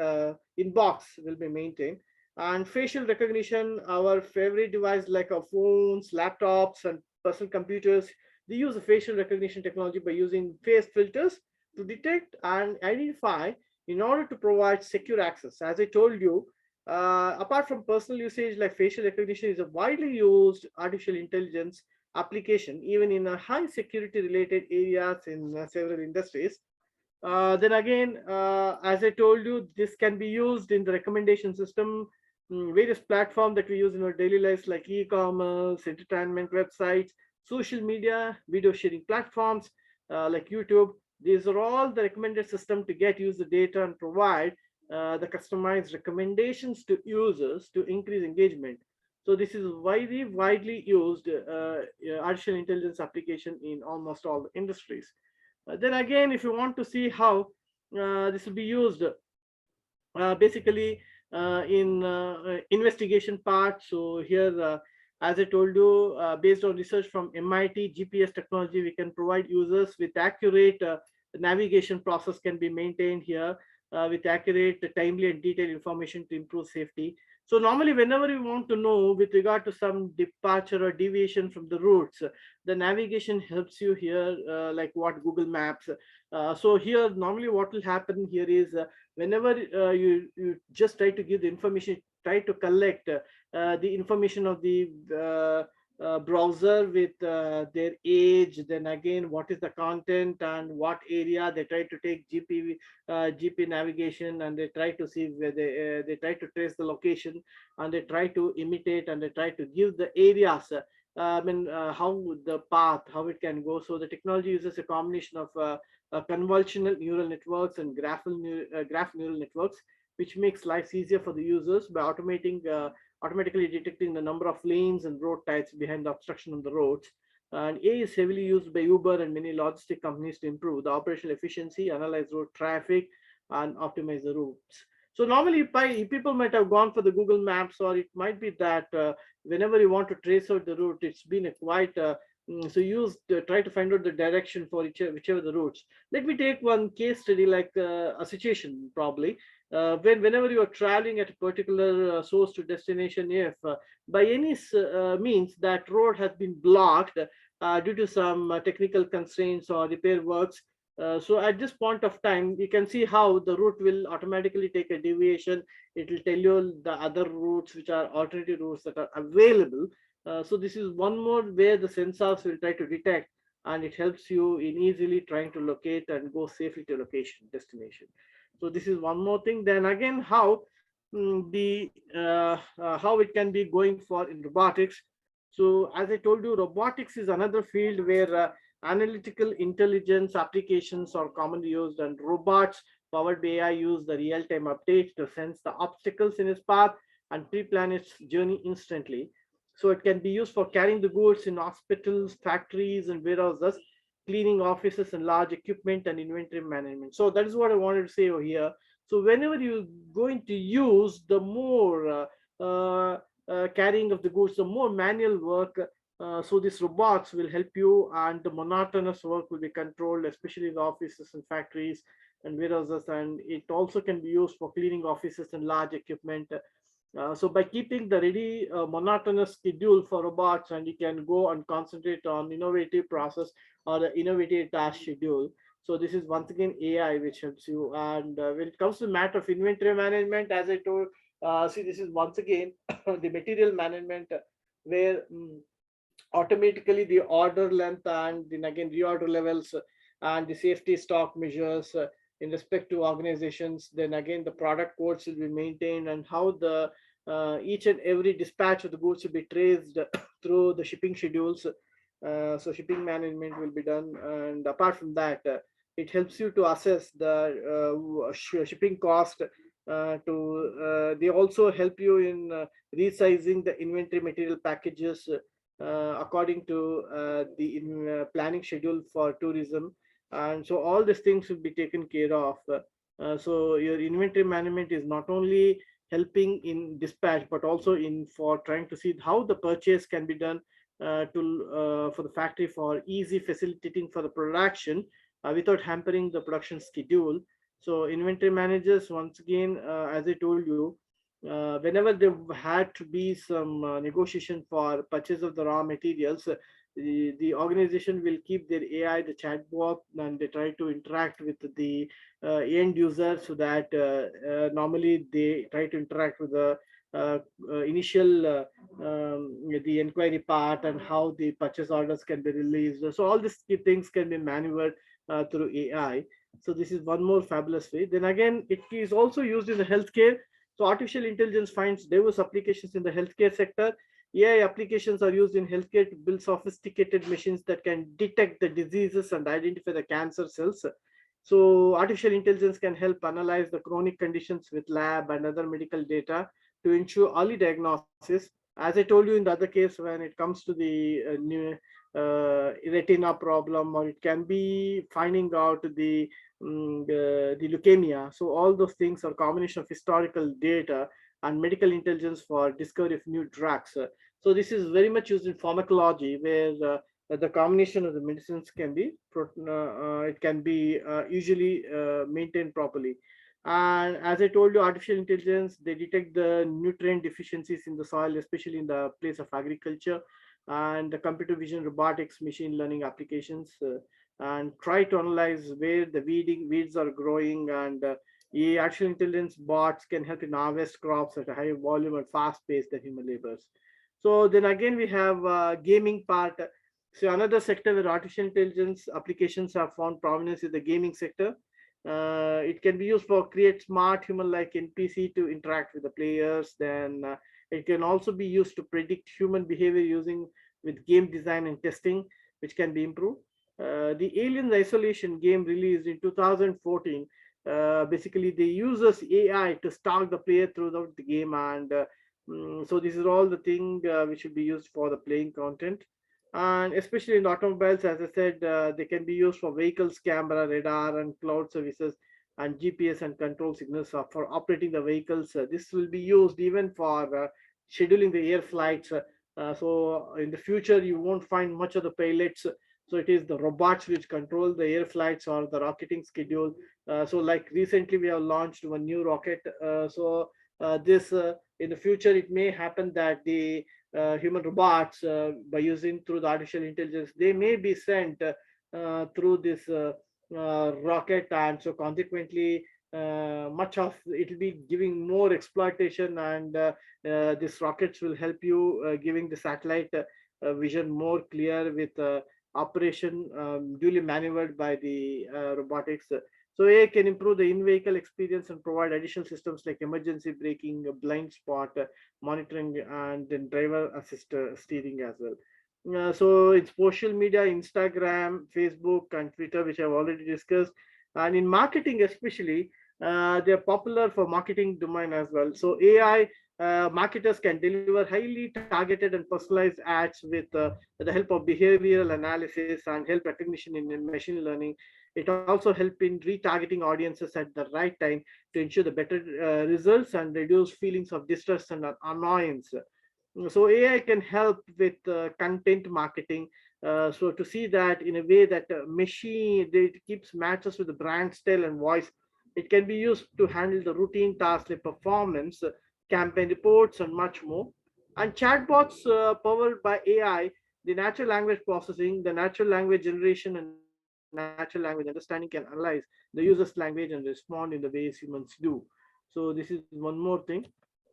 inbox will be maintained. And facial recognition, our favorite device like our phones, laptops, and personal computers, they use the facial recognition technology by using face filters to detect and identify in order to provide secure access. As I told you, apart from personal usage, like facial recognition is a widely used artificial intelligence application, even in a high security related areas in several industries. Then again, as I told you, this can be used in the recommendation system, various platforms that we use in our daily lives like e-commerce, entertainment websites, social media, video sharing platforms like YouTube. These are all the recommended system to get user data and provide the customized recommendations to users to increase engagement. So this is widely used artificial intelligence application in almost all the industries. Then again, if you want to see how this will be used, basically in investigation part. So here, as I told you, based on research from MIT, GPS technology, we can provide users with accurate navigation process can be maintained here with accurate, timely, and detailed information to improve safety. So normally, whenever you want to know with regard to some departure or deviation from the routes, the navigation helps you here, like what Google Maps. So here, normally what will happen here is whenever you just try to give the information, try to collect the information of the browser with their age, then again what is the content and what area they try to take GP navigation, and they try to see where they try to trace the location, and they try to imitate, and they try to give the areas. How the path, how it can go. So the technology uses a combination of convolutional neural networks and graph neural networks, which makes life easier for the users by automatically detecting the number of lanes and road types behind the obstruction on the roads. And AI is heavily used by Uber and many logistic companies to improve the operational efficiency, analyze road traffic, and optimize the routes. So normally, people might have gone for the Google Maps, or it might be that whenever you want to trace out the route, it's been a quite so try to find out the direction for whichever the routes. Let me take one case study, like a situation probably. Whenever you are traveling at a particular source to destination, if by any means that road has been blocked due to some technical constraints or repair works, so at this point of time, you can see how the route will automatically take a deviation. It will tell you the other routes, which are alternative routes that are available. So this is one more where the sensors will try to detect, and it helps you in easily trying to locate and go safely to location destination. So this is one more thing. Then again, how the how it can be going for in robotics. So as I told you, robotics is another field where analytical intelligence applications are commonly used, and robots powered by AI use the real-time updates to sense the obstacles in its path and pre-plan its journey instantly. So it can be used for carrying the goods in hospitals, factories, and warehouses, cleaning offices, and large equipment and inventory management. So that is what I wanted to say over here. So whenever you're going to use the more carrying of the goods, the more manual work, so these robots will help you, and the monotonous work will be controlled, especially in the offices and factories and warehouses. And it also can be used for cleaning offices and large equipment. So by keeping the ready monotonous schedule for robots, and you can go and concentrate on innovative process or the innovative task schedule. So this is once again AI which helps you. And when it comes to the matter of inventory management, as I told, see, this is once again the material management, where automatically the order length and then again reorder levels and the safety stock measures in respect to organizations. Then again, the product codes will be maintained, and how the each and every dispatch of the goods will be traced through the shipping schedules. So shipping management will be done. And apart from that, it helps you to assess the shipping cost. They also help you in resizing the inventory material packages according to the planning schedule for tourism. And so all these things will be taken care of. So your inventory management is not only helping in dispatch, but also in for trying to see how the purchase can be done for the factory, for easy facilitating for the production without hampering the production schedule. So inventory managers, once again, as I told you, whenever there had to be some negotiation for purchase of the raw materials, the organization will keep their AI, the chatbot, and they try to interact with the end user, so that normally they try to interact with the initial the inquiry part, and how the purchase orders can be released. So all these key things can be maneuvered through AI. So this is one more fabulous way. Then again, it is also used in the healthcare. So artificial intelligence finds diverse applications in the healthcare sector. AI applications are used in healthcare to build sophisticated machines that can detect the diseases and identify the cancer cells. So artificial intelligence can help analyze the chronic conditions with lab and other medical data to ensure early diagnosis. As I told you in the other case, when it comes to the retina problem, or it can be finding out the leukemia. So all those things are combination of historical data and medical intelligence for discovery of new drugs. So this is very much used in pharmacology, where the combination of the medicines can be it can be usually maintained properly. And as I told you, artificial intelligence, they detect the nutrient deficiencies in the soil, especially in the place of agriculture, and the computer vision, robotics, machine learning applications, and try to analyze where the weeds are growing. And the artificial intelligence bots can help in harvest crops at a high volume and fast pace than human labors. So then again, we have gaming part. So another sector where artificial intelligence applications have found prominence is the gaming sector. It can be used for create smart human-like NPC to interact with the players. Then it can also be used to predict human behavior using with game design and testing, which can be improved. The Aliens Isolation game released in 2014. Basically, they uses AI to stalk the player throughout the game, and so this is all the thing which should be used for the playing content. And especially in automobiles, as I said, they can be used for vehicles, camera, radar, and cloud services, and GPS and control signals for operating the vehicles. This will be used even for scheduling the air flights. So in the future, you won't find much of the pilots. So it is the robots which control the air flights or the rocketing schedule. So like recently, we have launched one new rocket. This in the future, it may happen that the human robots by using through the artificial intelligence, they may be sent through this rocket, and so consequently much of it will be giving more exploitation, and these rockets will help you giving the satellite vision more clear with operation duly maneuvered by the robotics. So AI can improve the in-vehicle experience and provide additional systems like emergency braking, blind spot, monitoring, and then driver assist steering as well. So it's social media, Instagram, Facebook, and Twitter, which I've already discussed. And in marketing, especially, they're popular for marketing domain as well. So AI marketers can deliver highly targeted and personalized ads with the help of behavioral analysis and help recognition in machine learning. It also helps in retargeting audiences at the right time to ensure the better results and reduce feelings of distress and annoyance. So AI can help with content marketing. So to see that in a way that machine it keeps matches with the brand style and voice, it can be used to handle the routine tasks like performance, campaign reports, and much more. And chatbots powered by AI, the natural language processing, the natural language generation, and natural language understanding can analyze the user's language and respond in the ways humans do. So this is one more thing.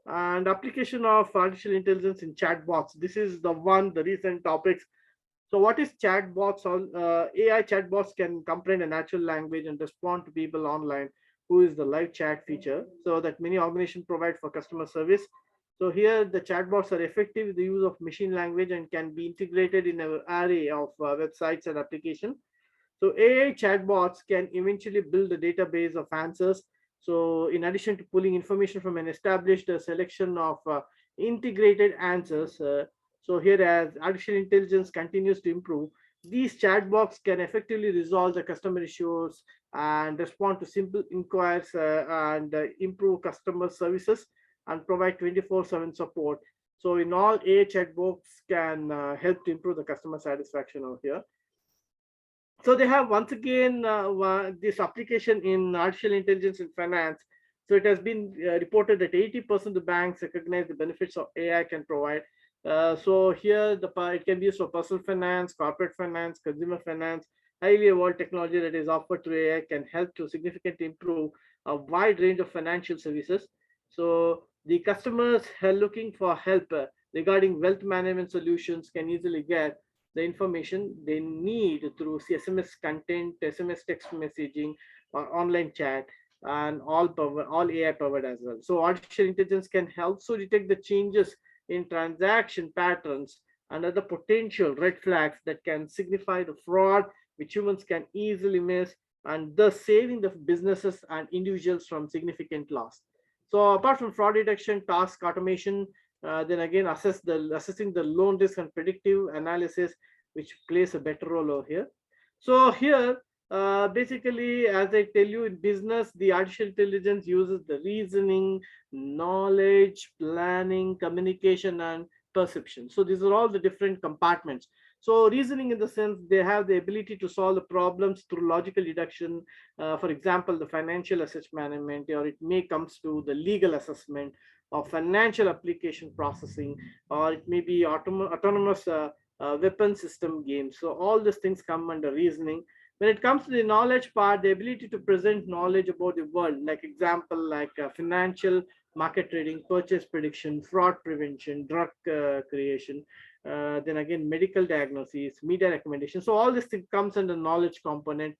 And application of artificial intelligence in chatbots, this is the one the recent topics. So what is chatbots? All AI chatbots can comprehend a natural language and respond to people online, who is the live chat feature, so that many organizations provide for customer service. So here the chatbots are effective with the use of machine language and can be integrated in an array of websites and applications. So AI chatbots can eventually build a database of answers. So in addition to pulling information from an established selection of integrated answers, so here as artificial intelligence continues to improve, these chatbots can effectively resolve the customer issues and respond to simple inquiries and improve customer services and provide 24/7 support. So in all, AI chatbots can help to improve the customer satisfaction over here. So they have once again this application in artificial intelligence in finance. So it has been reported that 80% of banks recognize the benefits of AI can provide. So here it can be used for personal finance, corporate finance, consumer finance. Highly evolved technology that is offered through AI can help to significantly improve a wide range of financial services. So the customers who are looking for help regarding wealth management solutions can easily get the information they need through SMS content, SMS text messaging, or online chat, and all AI powered as well. So artificial intelligence can also detect the changes in transaction patterns and other potential red flags that can signify the fraud, which humans can easily miss, and thus saving the businesses and individuals from significant loss. So apart from fraud detection, task automation, then again assessing the loan risk and predictive analysis, which plays a better role over here. So here, basically, as I tell you, in business, the artificial intelligence uses the reasoning, knowledge, planning, communication, and perception. So these are all the different compartments. So reasoning in the sense they have the ability to solve the problems through logical deduction. For example, the financial assets management, or it may comes to the legal assessment or financial application processing, or it may be autonomous weapon system games. So all these things come under reasoning. When it comes to the knowledge part, the ability to present knowledge about the world, like example, like financial market trading, purchase prediction, fraud prevention, drug creation, then again medical diagnosis, media recommendations. So all this thing comes under knowledge component.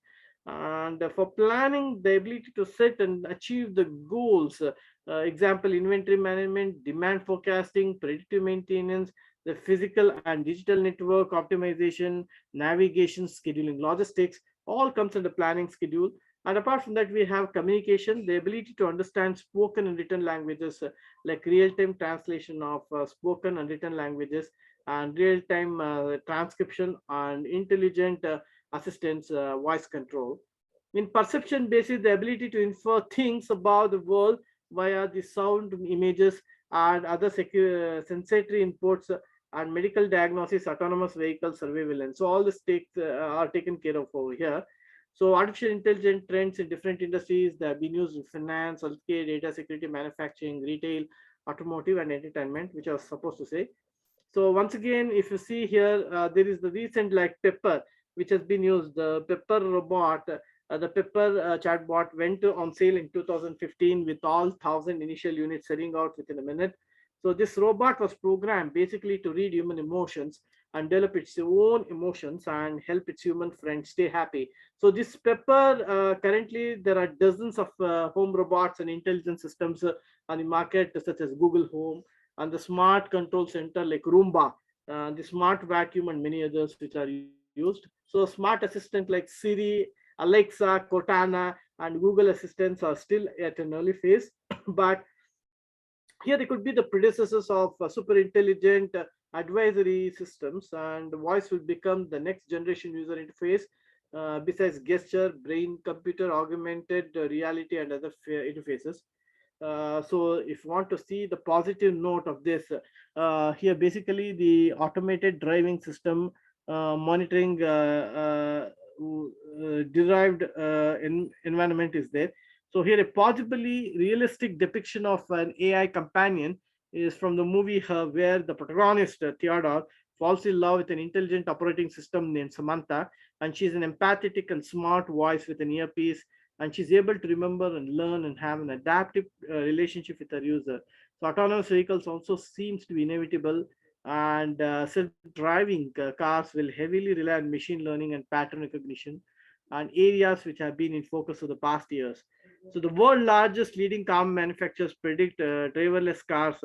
And for planning, the ability to set and achieve the goals, example, inventory management, demand forecasting, predictive maintenance, the physical and digital network optimization, navigation, scheduling, logistics, all comes under planning schedule. And apart from that, we have communication, the ability to understand spoken and written languages, like real-time translation of spoken and written languages, and real-time transcription, and intelligent assistance, voice control. In perception basis, the ability to infer things about the world via the sound, images, and other sensory inputs, and medical diagnosis, autonomous vehicle surveillance. So all this are taken care of over here. So artificial intelligence trends in different industries, they have been used in finance, healthcare, data security, manufacturing, retail, automotive, and entertainment, which I was supposed to say. So once again, if you see here, there is the recent like Pepper, which has been used. The Pepper robot, the Pepper chatbot went on sale in 2015 with all 1,000 initial units selling out within a minute. So this robot was programmed basically to read human emotions and develop its own emotions and help its human friends stay happy. So this Pepper, currently there are dozens of home robots and intelligent systems on the market, such as Google Home, and the smart control center like Roomba, the smart vacuum, and many others which are used. So smart assistant like Siri, Alexa, Cortana, and Google Assistants are still at an early phase, but here they could be the predecessors of super intelligent advisory systems, and voice will become the next generation user interface. Besides gesture, brain computer, augmented reality, and other interfaces. So if you want to see the positive note of this, here basically the automated driving system monitoring derived environment is there. So here a possibly realistic depiction of an AI companion is from the movie Her, where the protagonist Theodore falls in love with an intelligent operating system named Samantha, and she's an empathetic and smart voice with an earpiece, and she's able to remember and learn and have an adaptive relationship with her user. So autonomous vehicles also seems to be inevitable, and self-driving cars will heavily rely on machine learning and pattern recognition, and areas which have been in focus for the past years. So the world largest leading car manufacturers predict driverless cars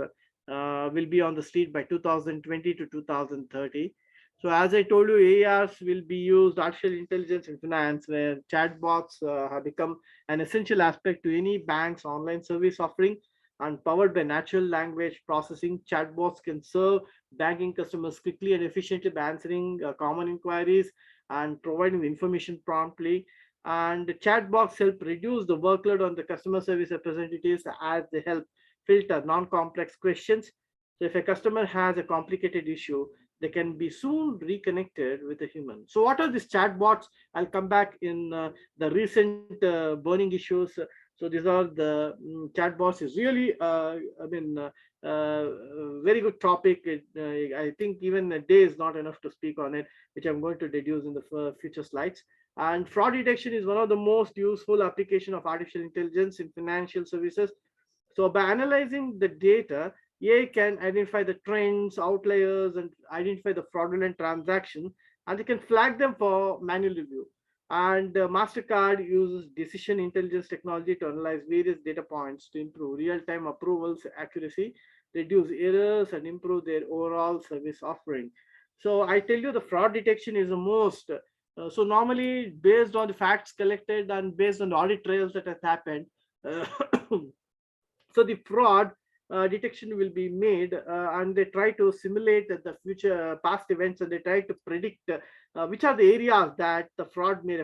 will be on the street by 2020 to 2030. So as I told you, ARs will be used, artificial intelligence in finance, where chatbots have become an essential aspect to any bank's online service offering, and powered by natural language processing, chatbots can serve banking customers quickly and efficiently by answering common inquiries and providing the information promptly. And the chatbots help reduce the workload on the customer service representatives as they help filter non-complex questions. So if a customer has a complicated issue, they can be soon reconnected with a human. So what are these chatbots? I'll come back in the recent burning issues. So these are the chatbots is really, very good topic. I think even a day is not enough to speak on it, which I'm going to deduce in the future slides. And fraud detection is one of the most useful application of artificial intelligence in financial services. So by analyzing the data, AI can identify the trends, outliers, and identify the fraudulent transaction, and they can flag them for manual review. And MasterCard uses decision intelligence technology to analyze various data points to improve real-time approvals accuracy, reduce errors, and improve their overall service offering. So I tell you, the fraud detection is the most. So normally, based on the facts collected and based on the audit trails that has happened, uh, so the fraud detection will be made, and they try to simulate the future past events, and they try to predict which are the areas that the fraud may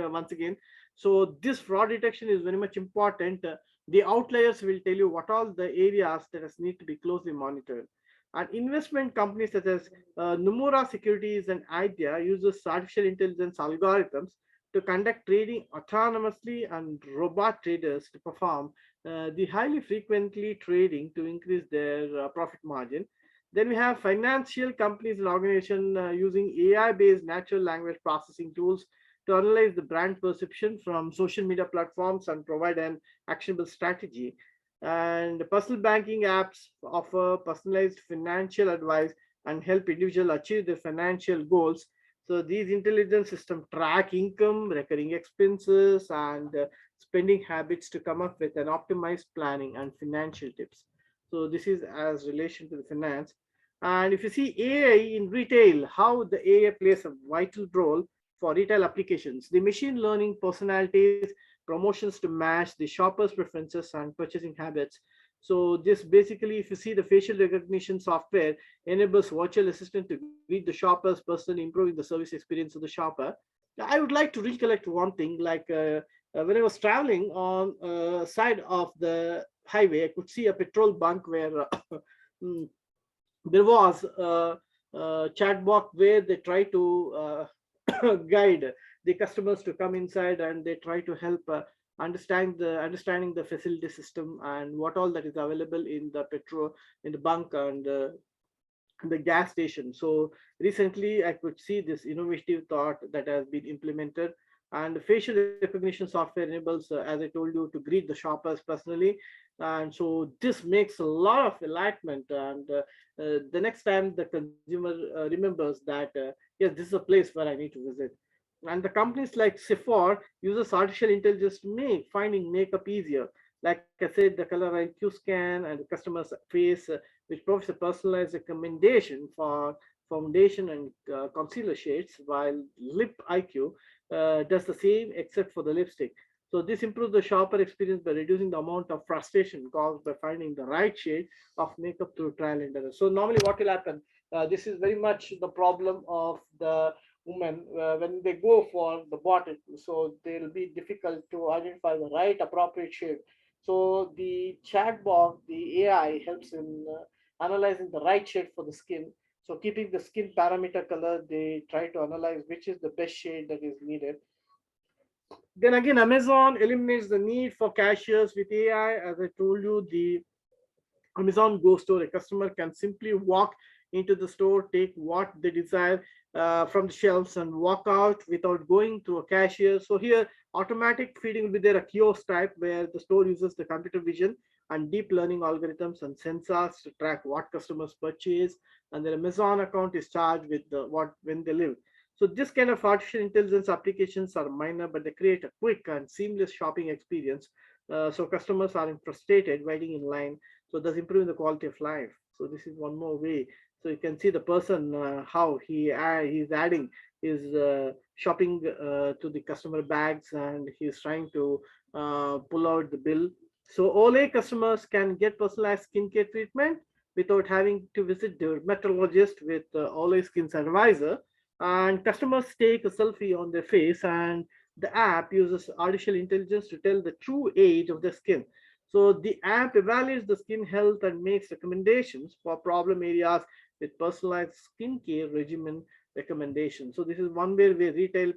once again. So this fraud detection is very much important. The outliers will tell you what all the areas that need to be closely monitored. And investment companies such as Nomura Securities and IDEA uses artificial intelligence algorithms to conduct trading autonomously and robot traders to perform the highly frequently trading to increase their profit margin. Then we have financial companies and organizations using AI-based natural language processing tools to analyze the brand perception from social media platforms and provide an actionable strategy. And personal banking apps offer personalized financial advice and help individuals achieve their financial goals. So these intelligence systems track income, recurring expenses, and spending habits to come up with an optimized planning and financial tips. So this is as relation to the finance. And if you see AI in retail, how the AI plays a vital role for retail applications. The machine learning personalities, promotions to match the shopper's preferences and purchasing habits. So this basically, if you see the facial recognition software enables virtual assistant to greet the shoppers personally, improving the service experience of the shopper. I would like to recollect one thing, like when I was traveling on side of the highway, I could see a petrol bunk where mm, there was a chat box where they try to guide the customers to come inside, and they try to help understanding the facility system and what all that is available in the petrol in the bunk and the gas station. So recently I could see this innovative thought that has been implemented, and facial recognition software enables, as I told you, to greet the shoppers personally. And so this makes a lot of enlightenment, and the next time the consumer remembers that yes, this is a place where I need to visit. And the companies like Sephora uses artificial intelligence to make finding makeup easier. Like I said, the color IQ scan and the customer's face, which provides a personalized recommendation for foundation and concealer shades, while Lip IQ does the same except for the lipstick. So this improves the shopper experience by reducing the amount of frustration caused by finding the right shade of makeup through trial and error. So normally what will happen, this is very much the problem of the women when they go for the bottle, so they'll be difficult to identify the right appropriate shade. So the chatbot, the AI helps in analyzing the right shade for the skin. So keeping the skin parameter color, they try to analyze which is the best shade that is needed. Then again, Amazon eliminates the need for cashiers with AI. As I told you, the Amazon Go store, a customer can simply walk into the store, take what they desire from the shelves, and walk out without going to a cashier. So here, automatic feeding will be there, a kiosk type where the store uses the computer vision and deep learning algorithms and sensors to track what customers purchase, and their Amazon account is charged with the, what when they live. So this kind of artificial intelligence applications are minor, but they create a quick and seamless shopping experience. So customers aren't frustrated waiting in line, so thus improving the quality of life. So this is one more way. So you can see the person how he's adding his shopping to the customer bags, and he's trying to pull out the bill. So Olay customers can get personalized skincare treatment without having to visit the dermatologist with Olay Skin's advisor. And customers take a selfie on their face, and the app uses artificial intelligence to tell the true age of the skin. So the app evaluates the skin health and makes recommendations for problem areas with personalized skincare regimen recommendations. So this is one way where retail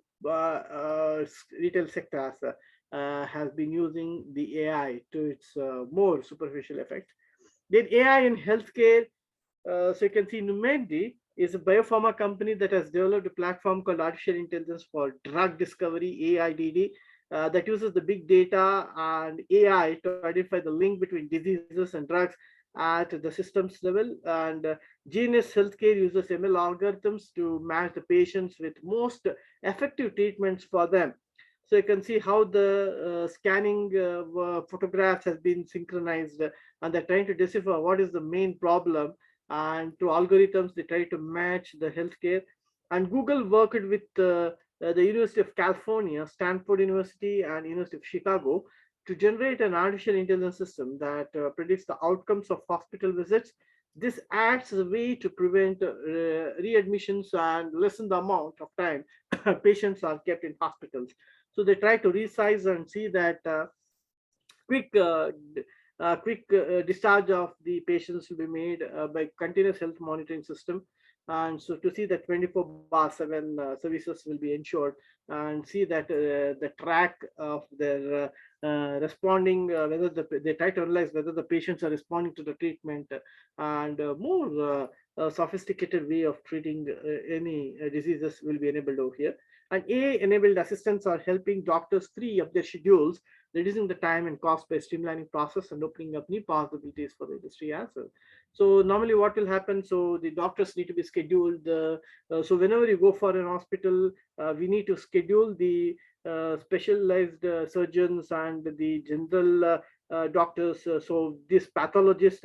sectors has been using the AI to its more superficial effect. Then AI in healthcare, so you can see Numedi is a biopharma company that has developed a platform called Artificial Intelligence for Drug Discovery, AIDD, that uses the big data and AI to identify the link between diseases and drugs at the systems level. And Genius Healthcare uses ML algorithms to match the patients with most effective treatments for them. So you can see how the scanning photographs has been synchronized, and they're trying to decipher what is the main problem, and to algorithms they try to match the healthcare. And Google worked with the University of California, Stanford University, and University of Chicago to generate an artificial intelligence system that predicts the outcomes of hospital visits. This acts as a way to prevent readmissions and lessen the amount of time patients are kept in hospitals. So they try to resize and see that quick quick discharge of the patients will be made by continuous health monitoring system. And so to see that 24/7 services will be ensured, and see that the track of their responding, whether they try to analyze whether the patients are responding to the treatment, and more sophisticated way of treating any diseases will be enabled over here. And AI-enabled assistants are helping doctors free up their schedules, reducing the time and cost by streamlining process and opening up new possibilities for the industry as well. So normally what will happen, so the doctors need to be scheduled. So whenever you go for an hospital, we need to schedule the specialized surgeons and the general doctors. So this pathologist,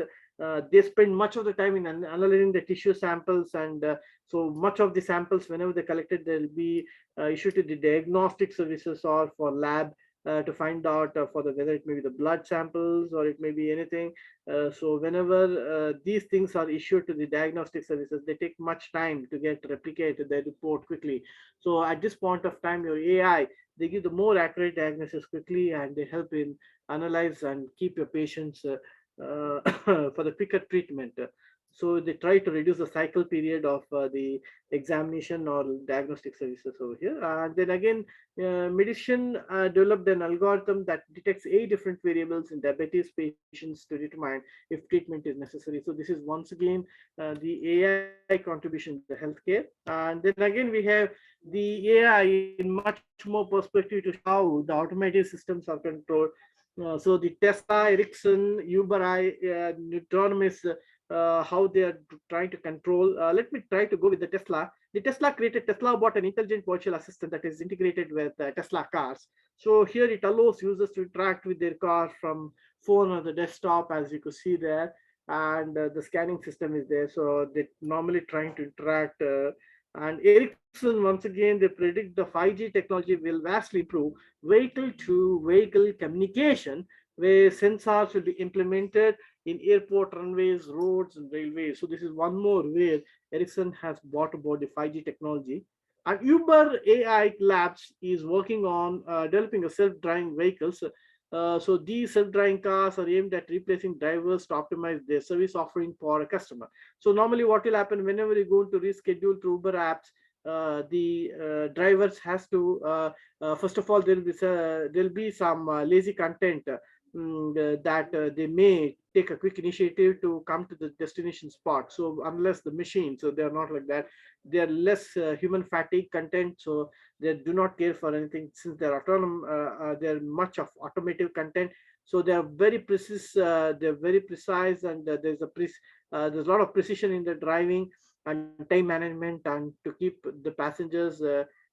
they spend much of the time in analyzing the tissue samples, and so much of the samples, whenever they're collected, they'll be issued to the diagnostic services or for lab to find out for the whether it may be the blood samples or it may be anything. So whenever these things are issued to the diagnostic services, they take much time to get replicate their report quickly. So at this point of time, your AI, they give the more accurate diagnosis quickly, and they help in analyze and keep your patients for the quicker treatment. So they try to reduce the cycle period of the examination or diagnostic services over here. And then again, medicine developed an algorithm that detects 8 different variables in diabetes patients to determine if treatment is necessary. So this is once again the AI contribution to the healthcare. And then again, we have the AI in much more perspective to show how the automated systems are controlled. So the Tesla, Ericsson, Uber, Autonomous, how they are trying to control. Let me try to go with the Tesla. The Tesla created Tesla Bot, an intelligent virtual assistant that is integrated with Tesla cars. So here it allows users to interact with their car from phone or the desktop, as you could see there, and the scanning system is there. So they normally trying to interact. And Ericsson, once again, they predict the 5G technology will vastly improve vehicle to vehicle communication, where sensors will be implemented in airport runways, roads, and railways. So this is one more where Ericsson has brought about the 5G technology. And Uber AI Labs is working on developing a self-driving vehicles. So these self-driving cars are aimed at replacing drivers to optimize their service offering for a customer. So normally what will happen whenever you go to reschedule through Uber apps, the drivers has to first of all there'll be some lazy content that they may take a quick initiative to come to the destination spot. So unless the machine, so they're not like that, they're less human fatigue content, so they do not care for anything since they're autonomous. They're much of automotive content, so they're very precise. They're very precise, and there's a lot of precision in the driving and time management, and to keep the passengers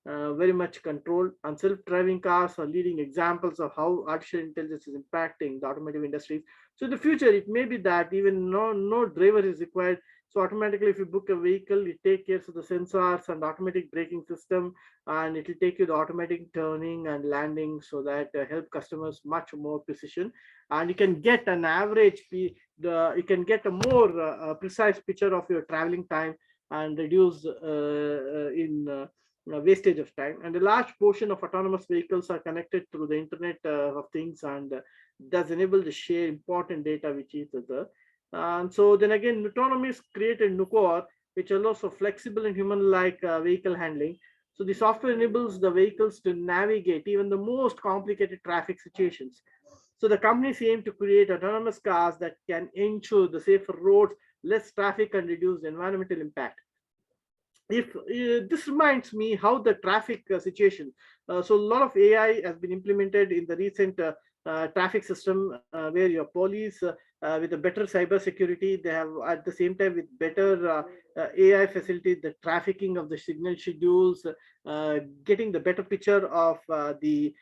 very much controlled. And self-driving cars are leading examples of how artificial intelligence is impacting the automotive industry. So in the future, it may be that even no driver is required. So automatically, if you book a vehicle, it take care of the sensors and automatic braking system, and it will take you the automatic turning and landing, so that help customers much more precision. And you can get an average, you can get a more precise picture of your traveling time, and reduce in wastage of time. And a large portion of autonomous vehicles are connected through the Internet of Things, and does enable to share important data with each other. And so then again, Nutonomies created Nucor, which allows for flexible and human-like vehicle handling. So the software enables the vehicles to navigate even the most complicated traffic situations. So the companies aim to create autonomous cars that can ensure the safer roads, less traffic, and reduce environmental impact. If this reminds me how the traffic situation, so a lot of AI has been implemented in the recent traffic system, where your police with a better cyber security, they have at the same time with better AI facility, the trafficking of the signal schedules, getting the better picture of the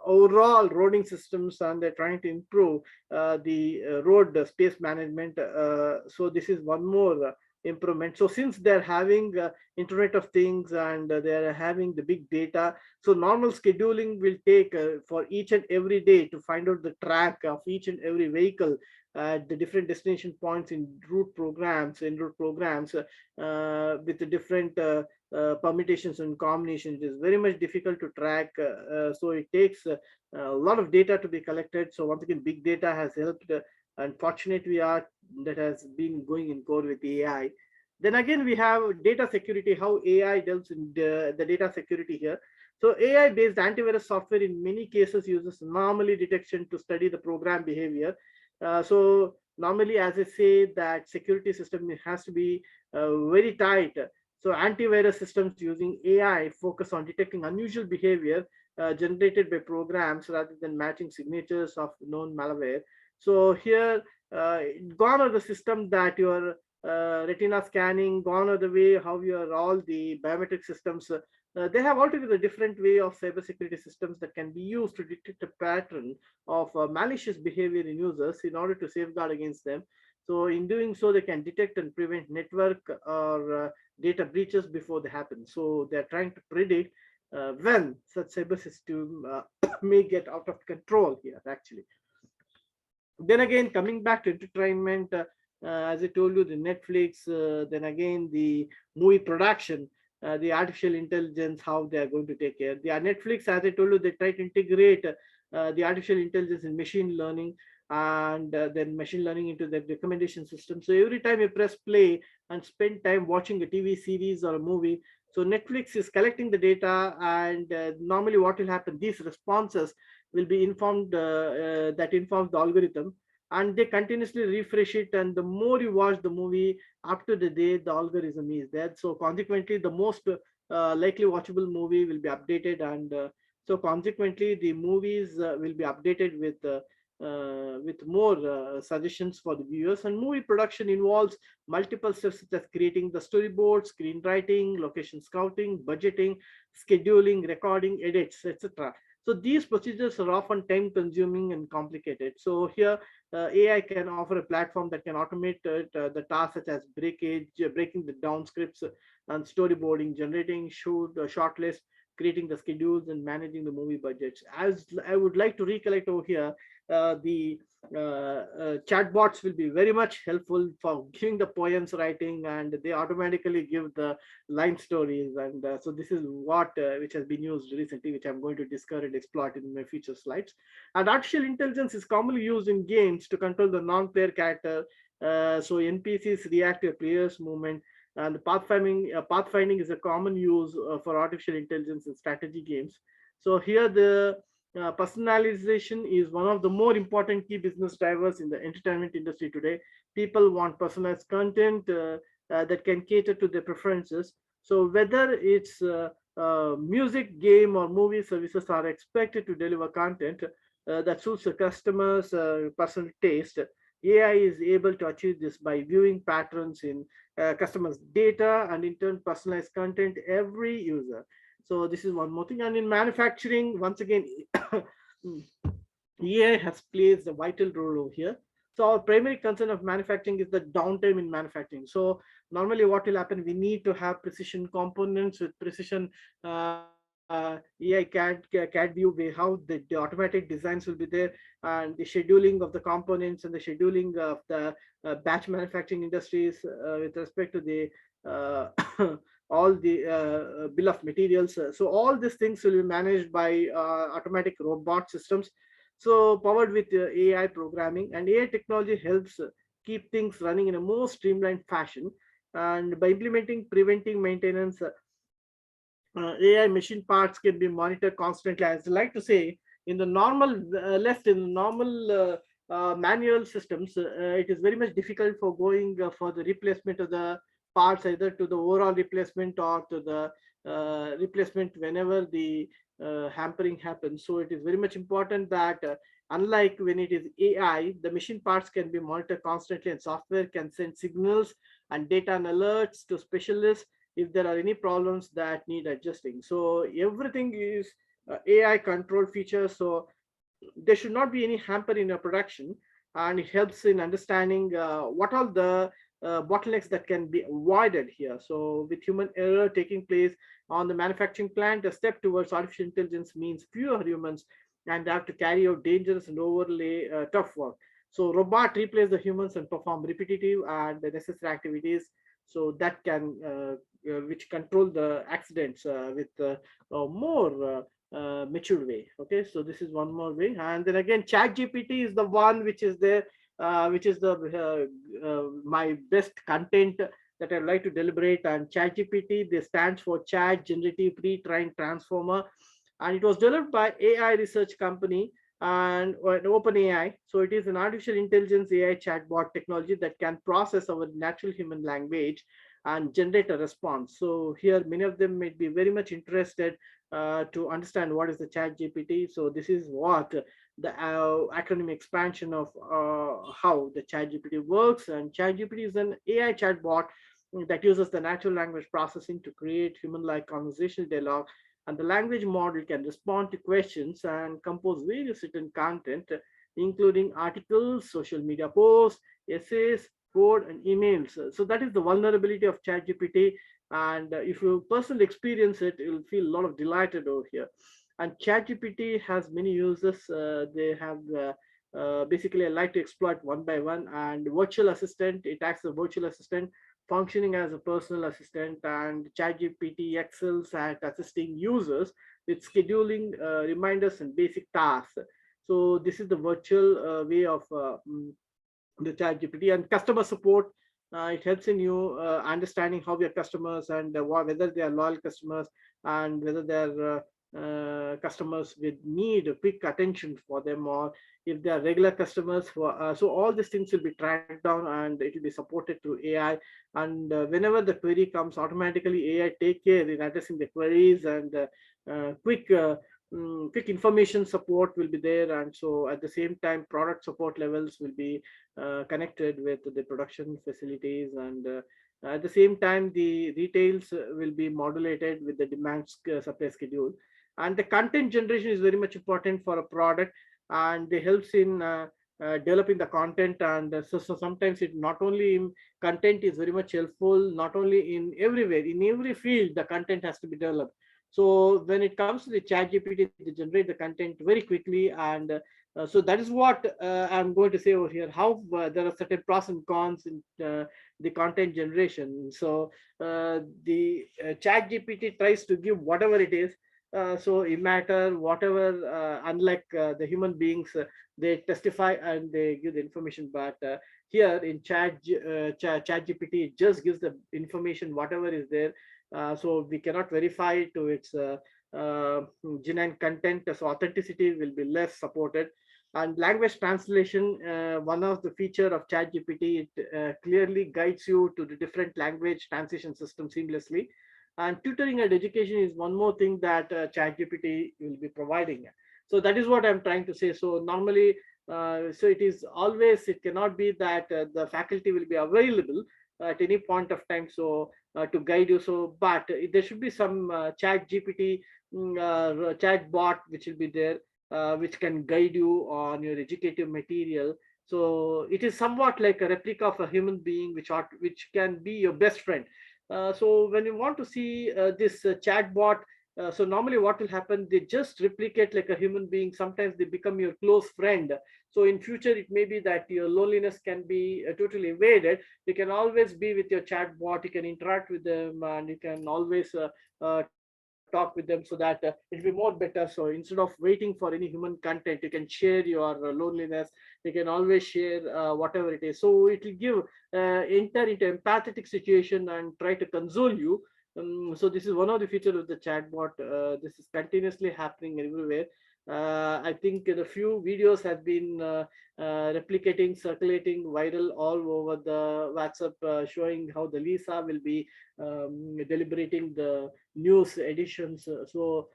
overall roading systems, and they're trying to improve the road space management. So this is one more improvement. So since they're having Internet of Things, and they're having the big data, so normal scheduling will take for each and every day to find out the track of each and every vehicle at the different destination points in route programs, with the different permutations and combinations. It is very much difficult to track. So it takes a lot of data to be collected. So once again, big data has helped unfortunate we are that has been going in core with AI. Then again, we have data security, how AI delves in the data security here. So AI-based antivirus software in many cases uses anomaly detection to study the program behavior. So normally, as I say, that security system has to be very tight. So antivirus systems using AI focus on detecting unusual behavior generated by programs rather than matching signatures of known malware. So here, gone are the system that your retina scanning, gone are the way how your all the biometric systems. They have altogether different way of cybersecurity systems that can be used to detect a pattern of malicious behavior in users in order to safeguard against them. So in doing so, they can detect and prevent network or data breaches before they happen. So they're trying to predict when such cyber system may get out of control here, actually. Then again, coming back to entertainment, as I told you, the Netflix, then again, the movie production, the artificial intelligence, how they are going to take care. The Netflix, as I told you, they try to integrate the artificial intelligence in machine learning and then machine learning into the recommendation system. So every time you press play and spend time watching a TV series or a movie, so Netflix is collecting the data, and normally what will happen, these responses will be informed, that informs the algorithm, and they continuously refresh it, and the more you watch the movie up to the day, the algorithm is there. So consequently, the most likely watchable movie will be updated, and so consequently the movies will be updated with more suggestions for the viewers. And movie production involves multiple steps such as creating the storyboard, screenwriting, location scouting, budgeting, scheduling, recording, edits, etc. So these procedures are often time consuming and complicated. So here AI can offer a platform that can automate the tasks such as breaking the down scripts and storyboarding, generating short list, creating the schedules, and managing the movie budgets. As I would like to recollect over here, the chatbots will be very much helpful for giving the poems writing, and they automatically give the line stories. And so this is what which has been used recently, which I'm going to discuss and exploit in my future slides. And artificial intelligence is commonly used in games to control the non-player character. So NPCs react to a player's movement, and the pathfinding is a common use for artificial intelligence in strategy games. So here the personalization is one of the more important key business drivers in the entertainment industry today. People want personalized content that can cater to their preferences. So whether it's music, game, or movie, services are expected to deliver content that suits the customer's personal taste. AI is able to achieve this by viewing patterns in customers' data and in turn personalized content every user. So this is one more thing. And in manufacturing, once again, AI has plays a vital role over here. So our primary concern of manufacturing is the downtime in manufacturing. So normally what will happen, we need to have precision components with precision AI CAD view way, how the automatic designs will be there, and the scheduling of the components and the scheduling of the batch manufacturing industries with respect to the all the bill of materials. So all these things will be managed by automatic robot systems. So powered with AI programming, and AI technology helps keep things running in a more streamlined fashion. And by implementing preventing maintenance, AI machine parts can be monitored constantly. As I like to say, in the normal left in the normal manual systems, it is very much difficult for going for the replacement of the parts, either to the overall replacement or to the replacement whenever the hampering happens. So it is very much important that unlike when it is AI, the machine parts can be monitored constantly, and software can send signals and data and alerts to specialists if there are any problems that need adjusting. So everything is AI control features. So there should not be any hamper in your production, and it helps in understanding what are the bottlenecks that can be avoided here. So with human error taking place on the manufacturing plant, a step towards artificial intelligence means fewer humans and they have to carry out dangerous and overlay tough work. So robot replace the humans and perform repetitive and the necessary activities, so that can which control the accidents with more matured way. Okay, so this is one more way. And then again, chat GPT is the one which is there which is the my best content that I'd like to deliberate. And ChatGPT, this stands for Chat Generative Pre-trained Transformer, and it was developed by AI research company and OpenAI. So it is an artificial intelligence AI chatbot technology that can process our natural human language and generate a response. So here, many of them may be very much interested to understand what is the Chat GPT. So this is what the acronym expansion of how the Chat GPT works. And Chat GPT is an AI chatbot that uses the natural language processing to create human-like conversational dialogue, and the language model can respond to questions and compose various written content, including articles, social media posts, essays, code, and emails. So that is the vulnerability of ChatGPT. And if you personally experience it, you'll feel a lot of delighted over here. And ChatGPT has many users. They have basically I like to exploit one by one. And virtual assistant, it acts as a virtual assistant functioning as a personal assistant, and ChatGPT excels at assisting users with scheduling reminders and basic tasks. So this is the virtual way of the ChatGPT. And customer support. It helps in you understanding how your customers and whether they are loyal customers and whether they're customers with need quick attention for them, or if they are regular customers. So all these things will be tracked down and it will be supported through AI. And whenever the query comes, automatically AI take care in addressing the queries, and quick information support will be there. And so at the same time, product support levels will be connected with the production facilities. And at the same time, the retails will be modulated with the demand supply schedule. And the content generation is very much important for a product, and it helps in developing the content. And so sometimes it not only in content is very much helpful, not only in everywhere, in every field the content has to be developed. So when it comes to the Chat GPT, they generate the content very quickly. And so that is what I'm going to say over here, how there are certain pros and cons in the content generation. So the Chat GPT tries to give whatever it is. So it matter whatever, unlike the human beings, they testify and they give the information. But here in Chat GPT, it just gives the information whatever is there. So we cannot verify to its genuine content, so authenticity will be less supported. And language translation, one of the feature of ChatGPT, it clearly guides you to the different language translation system seamlessly. And tutoring and education is one more thing that ChatGPT will be providing. So that is what I'm trying to say. So normally, so it is always, it cannot be that the faculty will be available at any point of time, so to guide you. So but there should be some chat gpt chat bot which will be there, which can guide you on your educative material. So it is somewhat like a replica of a human being, which can be your best friend. So when you want to see this chat bot, so normally what will happen, they just replicate like a human being. Sometimes they become your close friend. So in future, it may be that your loneliness can be totally evaded. You can always be with your chat bot, you can interact with them, and you can always talk with them, so that it will be more better. So instead of waiting for any human content, you can share your loneliness. You can always share whatever it is. So it will give enter into empathetic situation and try to console you. So this is one of the features of the chatbot. This is continuously happening everywhere. I think the few videos have been replicating, circulating viral all over the WhatsApp, showing how the Lisa will be deliberating the news editions. So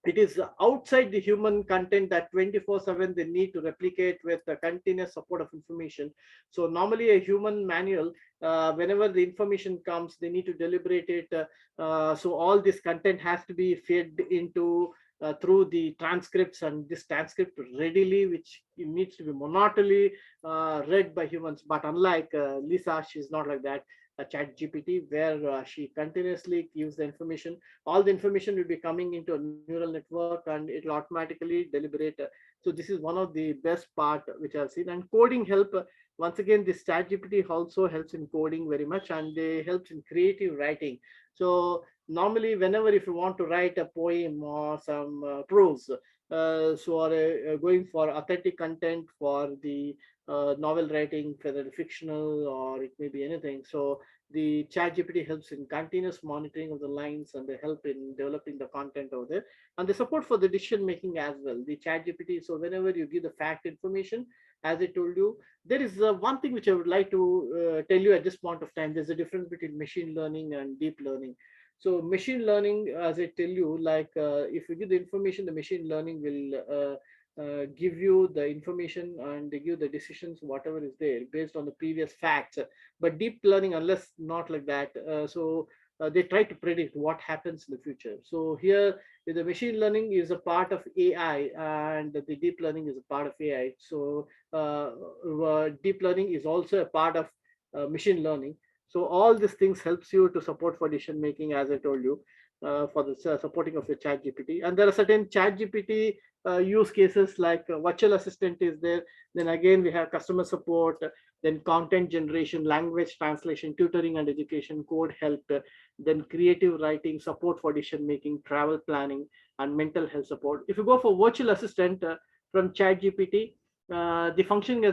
it is outside the human content that 24/7 they need to replicate with the continuous support of information. So normally a human manual, whenever the information comes, they need to deliberate it. So all this content has to be fed into through the transcripts, and this transcript readily, which needs to be monotonely read by humans. But unlike Lisa, she's not like that. A chat GPT, where she continuously gives the information, all the information will be coming into a neural network and it will automatically deliberate. So this is one of the best part which I've seen. And coding help, once again, this chat GPT also helps in coding very much, and they helps in creative writing. So normally whenever if you want to write a poem or some prose, so are going for authentic content for the novel writing, whether fictional or it may be anything. So the ChatGPT helps in continuous monitoring of the lines, and they help in developing the content over there, and the support for the decision making as well. The ChatGPT. So whenever you give the fact information, as I told you, there is one thing which I would like to tell you at this point of time. There's a difference between machine learning and deep learning. So machine learning, as I tell you, like if you give the information, the machine learning will give you the information and they give the decisions, whatever is there based on the previous facts. But deep learning, unless not like that, they try to predict what happens in the future. So here, the machine learning is a part of AI, and the deep learning is a part of AI. So deep learning is also a part of machine learning. So all these things helps you to support for decision making, as I told you, for the supporting of your chat gpt. And there are certain chat gpt use cases like virtual assistant is there. Then again we have customer support, then content generation, language translation, tutoring and education, code help, then creative writing, support for decision making, travel planning, and mental health support. If you go for virtual assistant from chat gpt, they function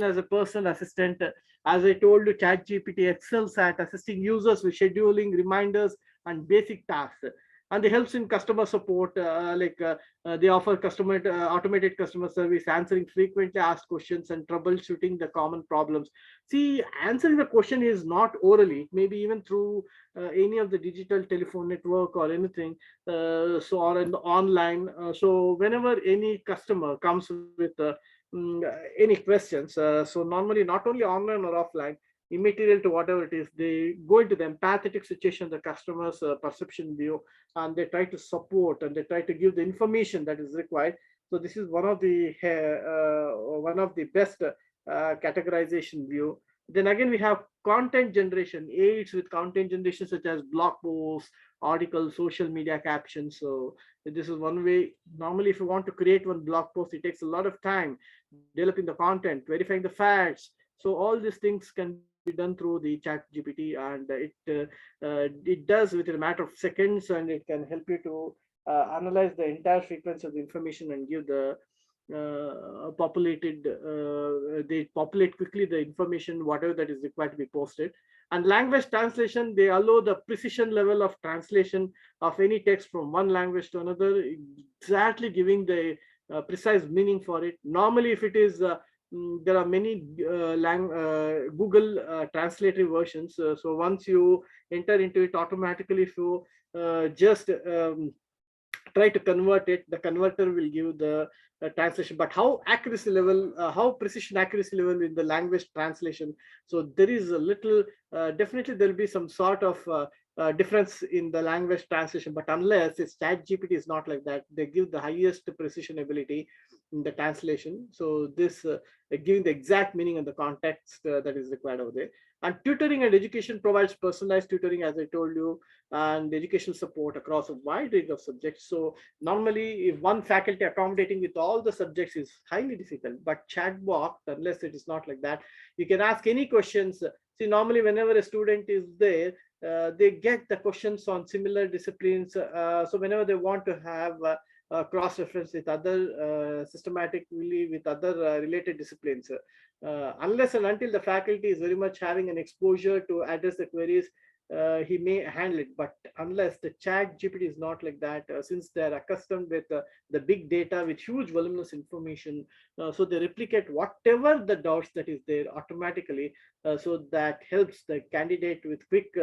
as a personal assistant. As I told you, ChatGPT excels at assisting users with scheduling, reminders, and basic tasks. And it helps in customer support, they offer customer automated customer service, answering frequently asked questions and troubleshooting the common problems. See, answering the question is not orally; it may be even through any of the digital telephone network or anything, so or in the online. So whenever any customer comes with any questions, so normally not only online or offline, immaterial to whatever it is, they go into the empathetic situation, the customer's perception view, and they try to support and they try to give the information that is required. So this is one of the best categorization view. Then again, we have content generation, aids with content generation such as blog posts, articles, social media captions. So this is one way. Normally, if you want to create one blog post, it takes a lot of time developing the content, verifying the facts. So all these things can be done through the chat gpt, and it does within a matter of seconds, and it can help you to analyze the entire frequency of the information and give the they populate quickly the information whatever that is required to be posted. And language translation, they allow the precision level of translation of any text from one language to another, exactly giving the precise meaning for it. Normally if it is there are many Google translative versions. So once you enter into it, automatically if you just try to convert it, the converter will give the translation. But how accuracy level, how precision accuracy level in the language translation, so there is a little definitely there will be some sort of difference in the language translation. But unless it's chat gpt is not like that, they give the highest precision ability in the translation. So this giving the exact meaning and the context that is required over there. And tutoring and education provides personalized tutoring, as I told you, and educational support across a wide range of subjects. So normally, if one faculty accommodating with all the subjects is highly difficult, but chatbot, unless it is not like that, you can ask any questions. See, normally whenever a student is there, they get the questions on similar disciplines. So whenever they want to have cross-reference with other systematically with other related disciplines, unless and until the faculty is very much having an exposure to address the queries, he may handle it. But unless the chat gpt is not like that, since they're accustomed with the big data with huge voluminous information, so they replicate whatever the doubts that is there automatically. So that helps the candidate with quick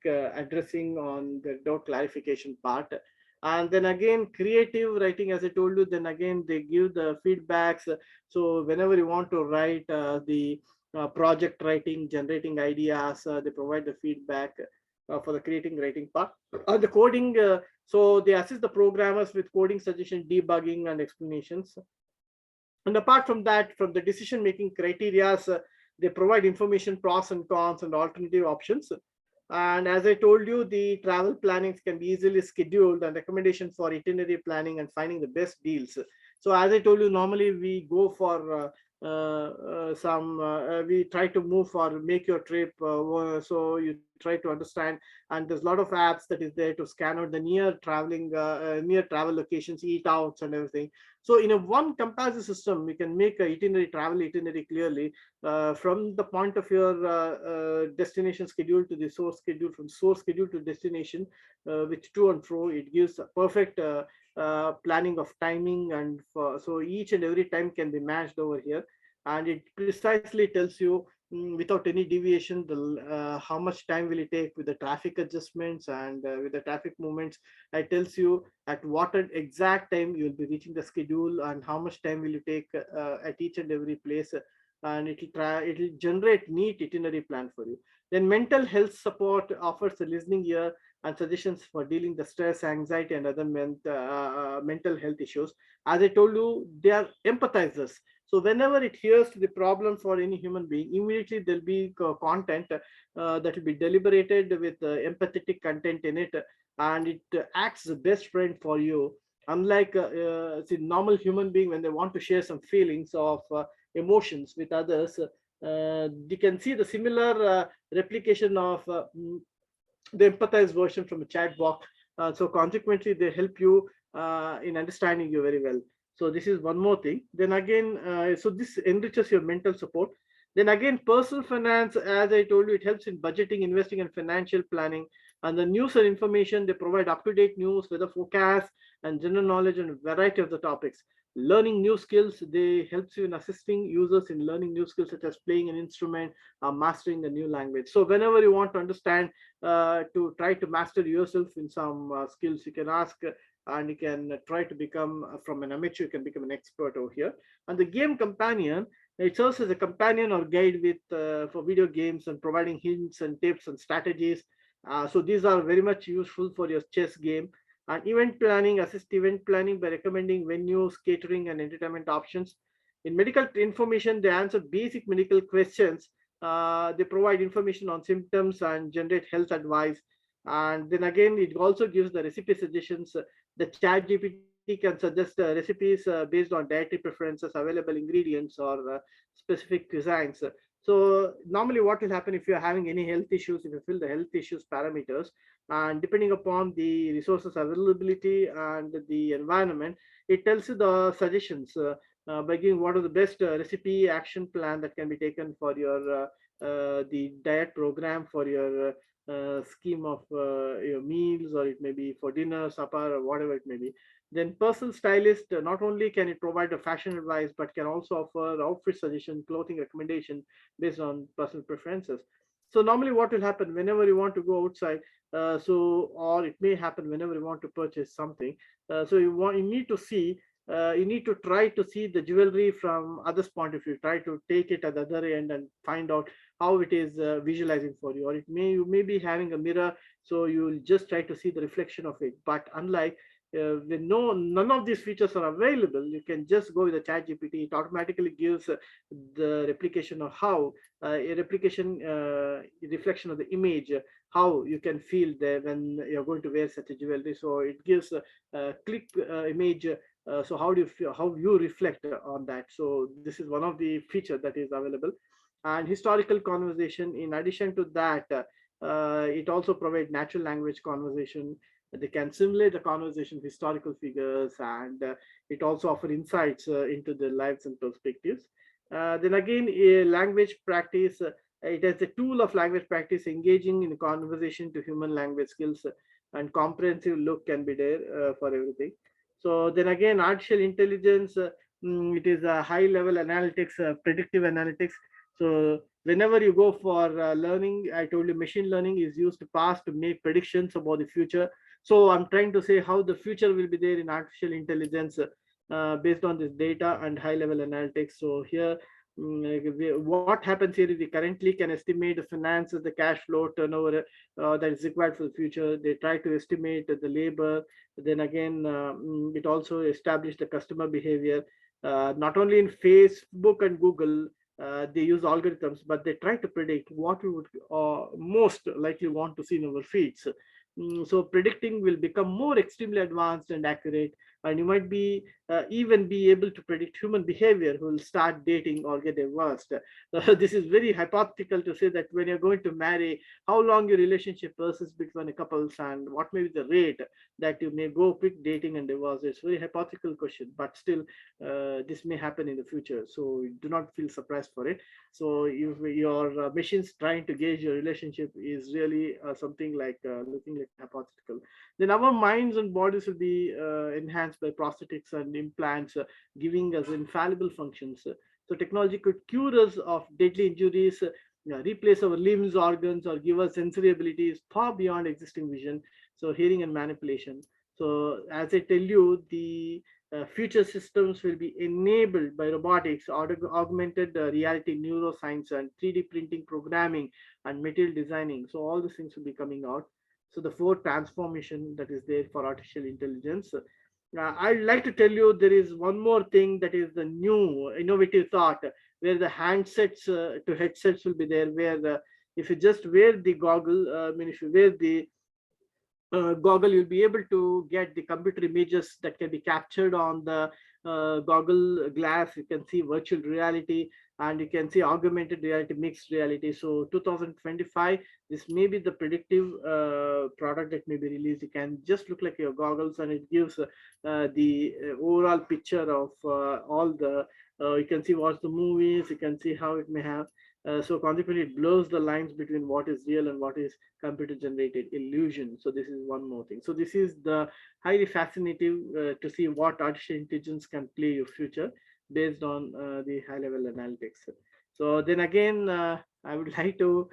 addressing on the doubt clarification part. And then again, creative writing, as I told you, then again they give the feedbacks. So whenever you want to write the project writing, generating ideas, they provide the feedback for the creating writing part. The coding, so they assist the programmers with coding suggestion, debugging, and explanations. And apart from that, from the decision making criteria, they provide information, pros and cons, and alternative options. And as I told you, the travel plannings can be easily scheduled, and recommendations for itinerary planning and finding the best deals. So as I told you, normally we go for we try to move for make your trip. So you try to understand. And there's a lot of apps that is there to scan out the near travel locations, eat outs and everything. So in a one comparison system, we can make a travel itinerary clearly from the point of your destination schedule to the source schedule, from source schedule to destination, with to and fro. It gives a perfect planning of timing, and so each and every time can be matched over here, and it precisely tells you, without any deviation, how much time will it take with the traffic adjustments and with the traffic movements. It tells you at what exact time you will be reaching the schedule and how much time will you take at each and every place, and it will generate neat itinerary plan for you. Then mental health support offers a listening ear and suggestions for dealing the stress, anxiety, and other mental health issues. As I told you, they are empathizers. So whenever it hears the problem for any human being, immediately there'll be content that will be deliberated with empathetic content in it, and it acts as a best friend for you. Unlike the normal human being, when they want to share some feelings of emotions with others, you can see the similar replication of the empathized version from a chat box. So consequently, they help you in understanding you very well. So this is one more thing. Then again, so this enriches your mental support. Then again, personal finance, as I told you, it helps in budgeting, investing, and financial planning. And the news and information, they provide up-to-date news, weather forecasts, and general knowledge on a variety of the topics. Learning new skills, they helps you in assisting users in learning new skills such as playing an instrument or mastering a new language. So whenever you want to understand, to try to master yourself in some skills, you can ask, and you can try to become from an amateur, you can become an expert over here. And the game companion, it serves as a companion or guide with for video games and providing hints and tips and strategies. So these are very much useful for your chess game. And event planning, assist event planning by recommending venues, catering, and entertainment options. In medical information, they answer basic medical questions. They provide information on symptoms and generate health advice. And then again, it also gives the recipe suggestions. The chat GPT can suggest recipes based on dietary preferences, available ingredients, or specific cuisines. So normally what will happen if you're having any health issues, if you fill the health issues parameters, and depending upon the resources availability and the environment, it tells you the suggestions by giving what are the best recipe action plan that can be taken for your the diet program, for your scheme of your meals, or it may be for dinner, supper, or whatever it may be. Then personal stylist, not only can it provide a fashion advice, but can also offer outfit suggestion, clothing recommendation based on personal preferences. So normally what will happen whenever you want to go outside, or it may happen whenever you want to purchase something, so you need to see, you need to try to see the jewelry from others point of view, try to take it at the other end and find out how it is visualizing for you. Or you may be having a mirror, so you'll just try to see the reflection of it. But unlike when none of these features are available, you can just go with the chat GPT. It automatically gives the replication of how a replication reflection of the image, how you can feel there when you're going to wear such a jewelry. So it gives a click image. So how do you feel, how you reflect on that? So this is one of the features that is available. And historical conversation, in addition to that, it also provides natural language conversation. They can simulate the conversation of historical figures, and it also offers insights into their lives and perspectives. Then again, a language practice, it has a tool of language practice, engaging in a conversation to human language skills, and comprehensive look can be there for everything. So then again, artificial intelligence, it is a high level analytics, predictive analytics. So whenever you go for learning, I told you machine learning is used to past to make predictions about the future. So I'm trying to say how the future will be there in artificial intelligence based on this data and high level analytics. So here, what happens here is we currently can estimate the finances, the cash flow, turnover that is required for the future. They try to estimate the labor. Then again, it also established the customer behavior. Not only in Facebook and Google, they use algorithms, but they try to predict what we would most likely want to see in our feeds. So predicting will become more extremely advanced and accurate. and you might be even be able to predict human behavior who will start dating or get divorced. This is very hypothetical to say that when you're going to marry, how long your relationship persists between a couples and what may be the rate that you may go quick dating and divorce. It's very hypothetical question, but still this may happen in the future. So do not feel surprised for it. So if your machines trying to gauge your relationship is really something like looking like hypothetical, then our minds and bodies will be enhanced by prosthetics and implants, giving us infallible functions. So technology could cure us of deadly injuries, replace our limbs, organs, or give us sensory abilities far beyond existing vision. So hearing and manipulation. So as I tell you, the future systems will be enabled by robotics, augmented reality, neuroscience, and 3D printing, programming, and material designing. So all these things will be coming out. So the fourth transformation that is there for artificial intelligence. I'd like to tell you there is one more thing that is the new innovative thought where the handsets to headsets will be there, where if you just wear the goggle, I mean, if you wear the goggle, you'll be able to get the computer images that can be captured on the goggle glass. You can see virtual reality, and you can see augmented reality, mixed reality. So 2025, this may be the predictive product that may be released. You can just look like your goggles, and it gives the overall picture of all the you can see what's the movies, you can see how it may have so consequently it blurs the lines between what is real and what is computer generated illusion. So this is one more thing. So this is the highly fascinating to see what artificial intelligence can play your future based on the high level analytics. So then again, I would like to,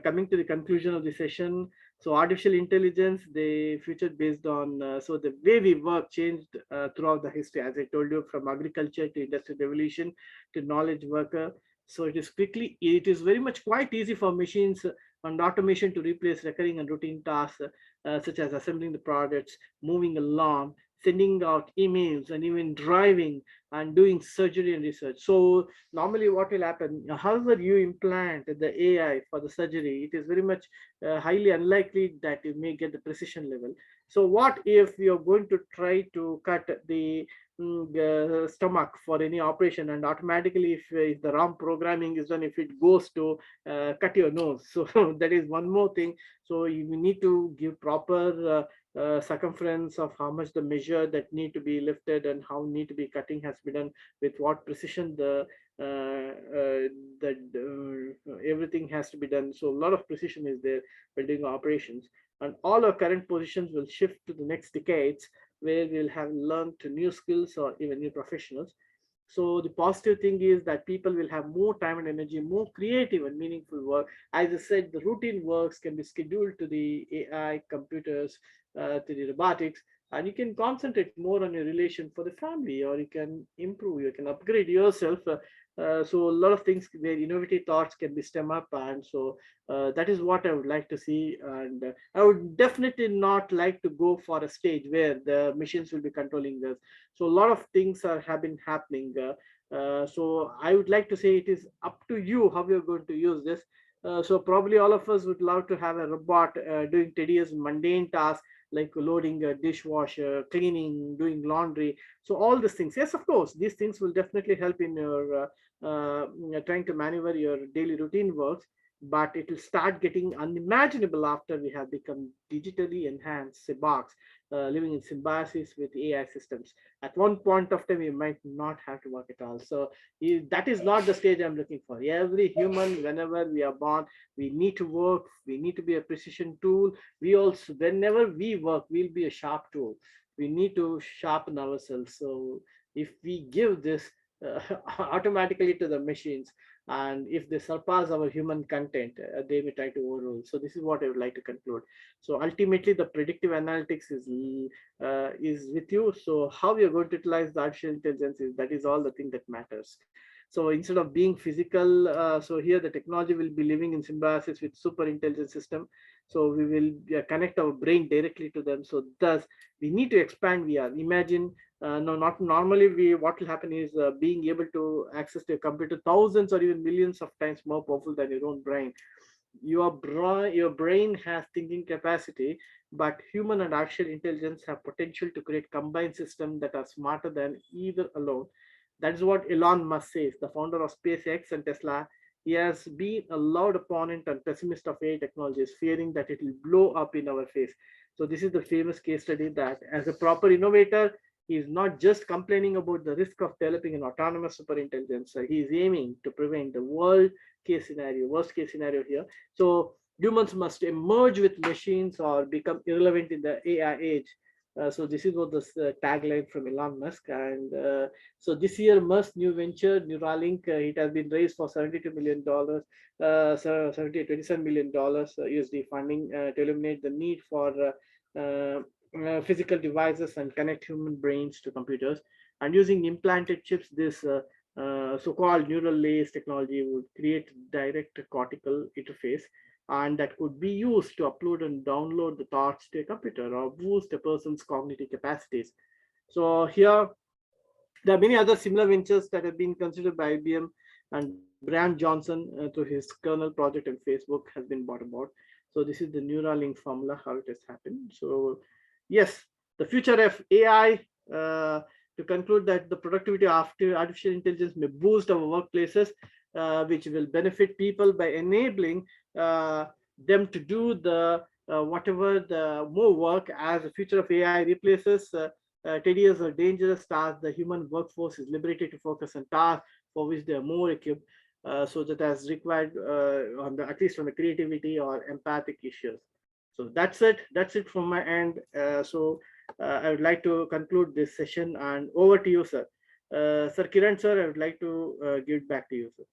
coming to the conclusion of the session. So artificial intelligence, the future based on, so the way we work changed throughout the history, as I told you, from agriculture to industrial revolution to knowledge worker. So it is very much quite easy for machines and automation to replace recurring and routine tasks, such as assembling the products, moving along, sending out emails, and even driving and doing surgery and research. So normally what will happen, however you implant the AI for the surgery, it is very much highly unlikely that you may get the precision level. So what if you're going to try to cut the stomach for any operation, and automatically if the wrong programming is done, if it goes to cut your nose. So that is one more thing. So you need to give proper circumference of how much the measure that need to be lifted and how need to be cutting has been done, with what precision the that everything has to be done. So a lot of precision is there when doing operations, and all our current positions will shift to the next decades, where we'll have learned to new skills or even new professionals. So the positive thing is that people will have more time and energy, more creative and meaningful work. As I said, the routine works can be scheduled to the AI, computers, to the robotics, and you can concentrate more on your relation for the family, or you can improve, you can upgrade yourself. So a lot of things where innovative thoughts can be stem up, and so that is what I would like to see. And I would definitely not like to go for a stage where the machines will be controlling us. So a lot of things have been happening. So I would like to say it is up to you how you're going to use this. So probably all of us would love to have a robot doing tedious, mundane tasks like loading a dishwasher, cleaning, doing laundry. So all these things, yes, of course, these things will definitely help in your trying to maneuver your daily routine works, but it will start getting unimaginable after we have become digitally enhanced cyborgs, living in symbiosis with AI systems. At one point of time, you might not have to work at all. So that is not the stage I'm looking for. Every human, whenever we are born, we need to work. We need to be a precision tool. We also, whenever we work, we'll be a sharp tool. We need to sharpen ourselves. So if we give this automatically to the machines, and if they surpass our human content, they may try to overrule. So this is what I would like to conclude. So ultimately the predictive analytics is with you. So how you're going to utilize the artificial intelligence, is that is all the thing that matters. So instead of being physical, so here the technology will be living in symbiosis with super intelligent system. So we will connect our brain directly to them. So thus we need to expand VR. Imagine, no, not normally we, what will happen is being able to access to a computer thousands or even millions of times more powerful than your own brain. your brain has thinking capacity, but human and artificial intelligence have potential to create combined systems that are smarter than either alone. That's what Elon Musk says, the founder of SpaceX and Tesla. He has been a loud opponent and pessimist of AI technologies, fearing that it will blow up in our face. So this is the famous case study that as a proper innovator, he is not just complaining about the risk of developing an autonomous superintelligence. He is aiming to prevent the worst case scenario here. So humans must emerge with machines or become irrelevant in the AI age. So this is what the tagline from Elon Musk. And so this year, Musk's new venture, Neuralink, it has been raised for $72 million, $27 million USD funding to eliminate the need for physical devices and connect human brains to computers. And using implanted chips, this so-called neural lace technology would create direct cortical interface, and that could be used to upload and download the thoughts to a computer or boost a person's cognitive capacities. So here, there are many other similar ventures that have been considered by IBM, and Brian Johnson, through his kernel project and Facebook, has been brought about. So this is the Neuralink formula, how it has happened. So yes, the future of AI, to conclude that the productivity after artificial intelligence may boost our workplaces, which will benefit people by enabling them to do the whatever the more work. As the future of AI replaces tedious or dangerous tasks, the human workforce is liberated to focus on tasks for which they are more equipped, so that as required on the, at least on the creativity or empathic issues. So that's it. That's it from my end. I would like to conclude this session, and over to you, sir. Sir Kiran, sir, I would like to give it back to you, sir.